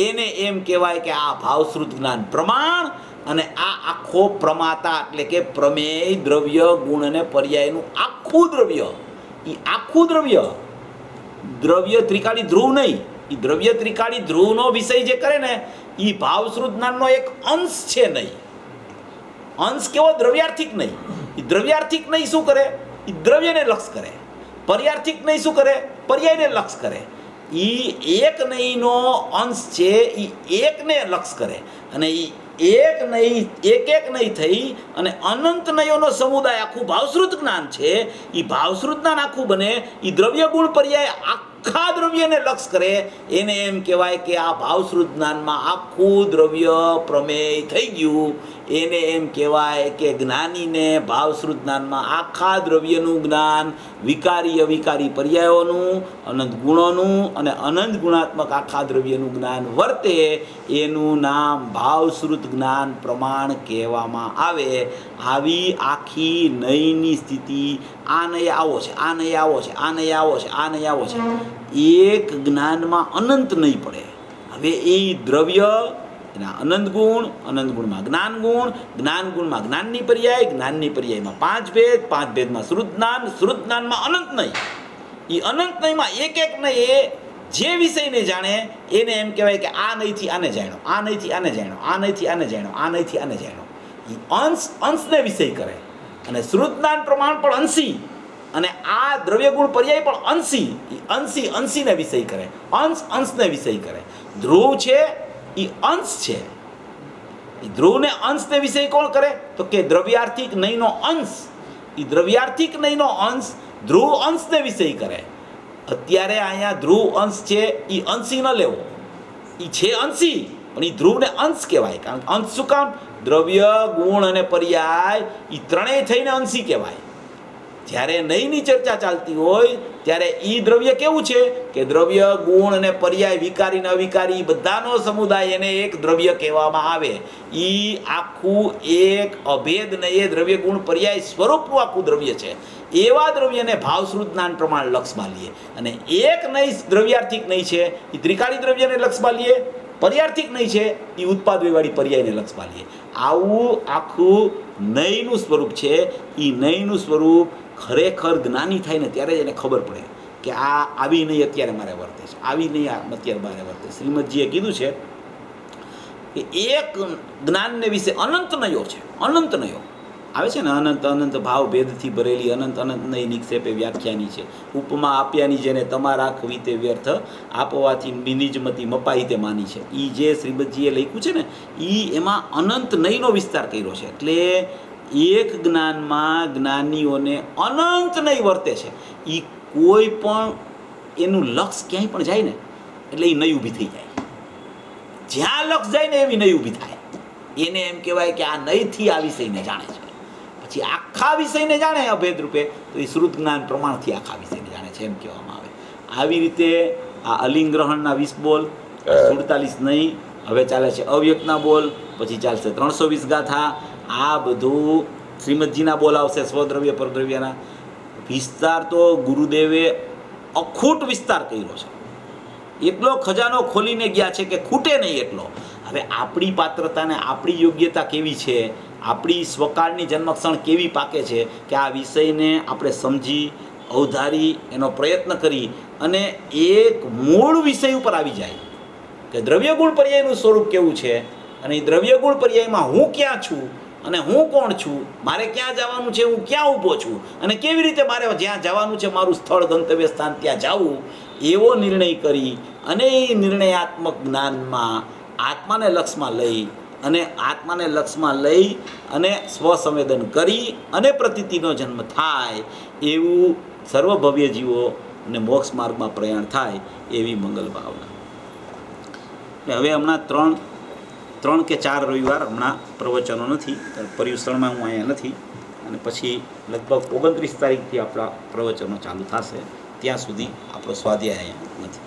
એને એમ કહેવાય કે આ ભાવશ્રુત જ્ઞાન પ્રમાણ. અને આ આખો પ્રમાતા એટલે કે પ્રમેય દ્રવ્ય ગુણ અને પર્યાયનું આખું દ્રવ્ય, એ આખું દ્રવ્ય, દ્રવ્ય ત્રિકાળી ધ્રુવ નહીં, એ દ્રવ્ય ત્રિકાળી ધ્રુવનો વિષય જે કરે ને એ ભાવશ્રુત જ્ઞાનનો એક અંશ છે નહીં. અંશ કેવો? દ્રવ્યાર્થિક નહીં. એ દ્રવ્યાર્થિક નહીં શું કરે? એ દ્રવ્યને લક્ષ કરે. પર્યાર્થિક નહીં શું કરે? પર્યાયને લક્ષ કરે. એ એક નહીંનો અંશ છે, એ એકને લક્ષ કરે. અને એ એક નહીં, એક નહીં થઈ અને અનંત નયોનો સમુદાય આખું ભાવશ્રુત જ્ઞાન છે. એ ભાવશ્રુત જ્ઞાન આખું બને, એ દ્રવ્ય ગુણ પર્યાય આખા દ્રવ્યને લક્ષ કરે. એને એમ કહેવાય કે આ ભાવશ્રુત જ્ઞાનમાં આખું દ્રવ્ય પ્રમેય થઈ ગયું. એને એમ કહેવાય કે જ્ઞાનીને ભાવશ્રુત જ્ઞાનમાં આખા દ્રવ્યનું જ્ઞાન, વિકારી અવિકારી પર્યાયોનું, અનંત ગુણોનું અને અનંત ગુણાત્મક આખા દ્રવ્યનું જ્ઞાન વર્તે, એનું નામ ભાવશ્રુત જ્ઞાન પ્રમાણ કહેવામાં આવે. આવી આખી નયની સ્થિતિ, આ નય આવો છે, આ નય આવો છે, આ નય આવો છે, આ નય આવો છે, એક જ્ઞાનમાં અનંત નહીં પડે. હવે એ દ્રવ્ય, એના અનંત ગુણમાં જ્ઞાન ગુણમાં જ્ઞાનની પર્યાય, જ્ઞાનની પર્યાયમાં પાંચ ભેદમાં શ્રુત જ્ઞાનમાં અનંત નહીં. એ અનંત નહીંમાં એક નહીં, એ જે વિષયને જાણે એને એમ કહેવાય કે આ નહીંથી આને જાણ્યો, આ નહીંથી આને જાણ્યો, આ નહીંથી આને જાણ્યો, આ નહીંથી આને જાણ્યો. એ અંશને વિષય કરે. અને શ્રુત જ્ઞાન પ્રમાણ પણ અંશી, અને આ દ્રવ્ય ગુણ પર્યાય પણ અંશીને વિષય કરે. અંશને વિષય કરે. ધ્રુવ છે એ અંશ છે. એ ધ્રુવને અંશને વિષય કોણ કરે? તો કે દ્રવ્યાર્થિક નહીંનો અંશ. એ દ્રવ્યાર્થિક નહીંનો અંશ ધ્રુવ અંશને વિષય કરે. અત્યારે અહીંયા ધ્રુવ અંશ છે, એ અંશી ન લેવો. એ છે અંશી, પણ એ ધ્રુવને અંશ કહેવાય. કારણ કે અંશ શું કામ? દ્રવ્ય ગુણ અને પર્યાય એ ત્રણેય થઈને અંશી કહેવાય. જ્યારે નહીંની ચર્ચા ચાલતી હોય ત્યારે એ દ્રવ્ય કેવું છે કે દ્રવ્ય ગુણ અને પર્યાય, વિકારી ને અવિકારી બધાનો સમુદાય, એને એક દ્રવ્ય કહેવામાં આવે. એ આખું એક અભેદ ને એ દ્રવ્ય ગુણ પર્યાય સ્વરૂપનું આખું દ્રવ્ય છે. એવા દ્રવ્યને ભાવશ્રુત જ્ઞાન પ્રમાણ લક્ષમાં લઈએ. અને એક નહીં દ્રવ્યાર્થિક નહીં છે, એ ત્રિકાળી દ્રવ્યને લક્ષમાં લઈએ. પર્યાર્થિક નહીં છે, એ ઉત્પાદ વાળી પર્યાયને લક્ષમાં લઈએ. આવું આખું નયનું સ્વરૂપ છે. એ નયનું સ્વરૂપ ખરેખર જ્ઞાની થાય ને ત્યારે જ એને ખબર પડે કે આ આવી નહીં અત્યારે મારે વર્તે છે, આવી નહીં અત્યારે મારે વર્તે. શ્રીમદજીએ કીધું છે કે એક જ્ઞાનને વિશે અનંત નયો છે. અનંત નયો આવે છે ને, અનંત ભાવ ભેદથી ભરેલી અનંત નય નિક્ષેપે વ્યાખ્યાની છે. ઉપમા આપ્યાની જેને તમારા ખવી તે વ્યર્થ, આપવાથી નિજમતી મપાઈ તે માની છે. એ જે શ્રીમદજીએ લખ્યું છે ને, એ એમાં અનંત નયનો વિસ્તાર કર્યો છે. એટલે એક જ્ઞાનમાં જ્ઞાનીઓને અનંત નહીં વર્તે છે. એ કોઈ પણ એનું લક્ષ ક્યાંય પણ જાય ને એટલે એ નહીં ઊભી થઈ જાય. જ્યાં લક્ષ જાય ને એવી નહીં ઊભી થાય. એને એમ કહેવાય કે આ નહીંથી આ વિષયને જાણે છે. પછી આખા વિષયને જાણે અભેદ રૂપે, તો એ શ્રુત જ્ઞાન પ્રમાણથી આખા વિષયને જાણે છે એમ કહેવામાં આવે. આવી રીતે આ અલિંગ્રહણના 20 બોલ, 47 નહીં, હવે ચાલે છે અવ્યક્તના બોલ, પછી ચાલશે 320 ગાથા. આ બધું શ્રીમદજીના બોલ આવશે, સ્વદ્રવ્ય પરદ્રવ્યના. વિસ્તાર તો ગુરુદેવે અખૂટ વિસ્તાર કર્યો છે. એટલો ખજાનો ખોલીને ગયા છે કે ખૂટે નહીં એટલો. હવે આપણી પાત્રતાને, આપણી યોગ્યતા કેવી છે, આપણી સ્વકાળની જન્મક્ષણ કેવી પાકે છે કે આ વિષયને આપણે સમજી અવધારી એનો પ્રયત્ન કરી અને એક મૂળ વિષય ઉપર આવી જાય કે દ્રવ્યગુણ પર્યાયનું સ્વરૂપ કેવું છે, અને એ દ્રવ્યગુણ પર્યાયમાં હું ક્યાં છું અને હું કોણ છું, મારે ક્યાં જવાનું છે, હું ક્યાં ઊભો છું, અને કેવી રીતે મારે જ્યાં જવાનું છે મારું સ્થળ ગંતવ્ય સ્થાન ત્યાં જવું, એવો નિર્ણય કરી અને એ નિર્ણયાત્મક જ્ઞાનમાં આત્માને લક્ષમાં લઈ અને સ્વસંવેદન કરી અને પ્રતીતિનો જન્મ થાય એવું સર્વભવ્ય જીવો અને મોક્ષ માર્ગમાં પ્રયાણ થાય એવી મંગલ ભાવના. એટલે હવે હમણાં ત્રણ કે 4 રવિવાર હમણાં પ્રવચનો નથી, પર્યુષણમાં હું અહીંયા નથી, અને પછી લગભગ 29 તારીખથી આપણા પ્રવચનો ચાલુ થશે. ત્યાં સુધી આપણો સ્વાધ્યાય અહીંયા નથી.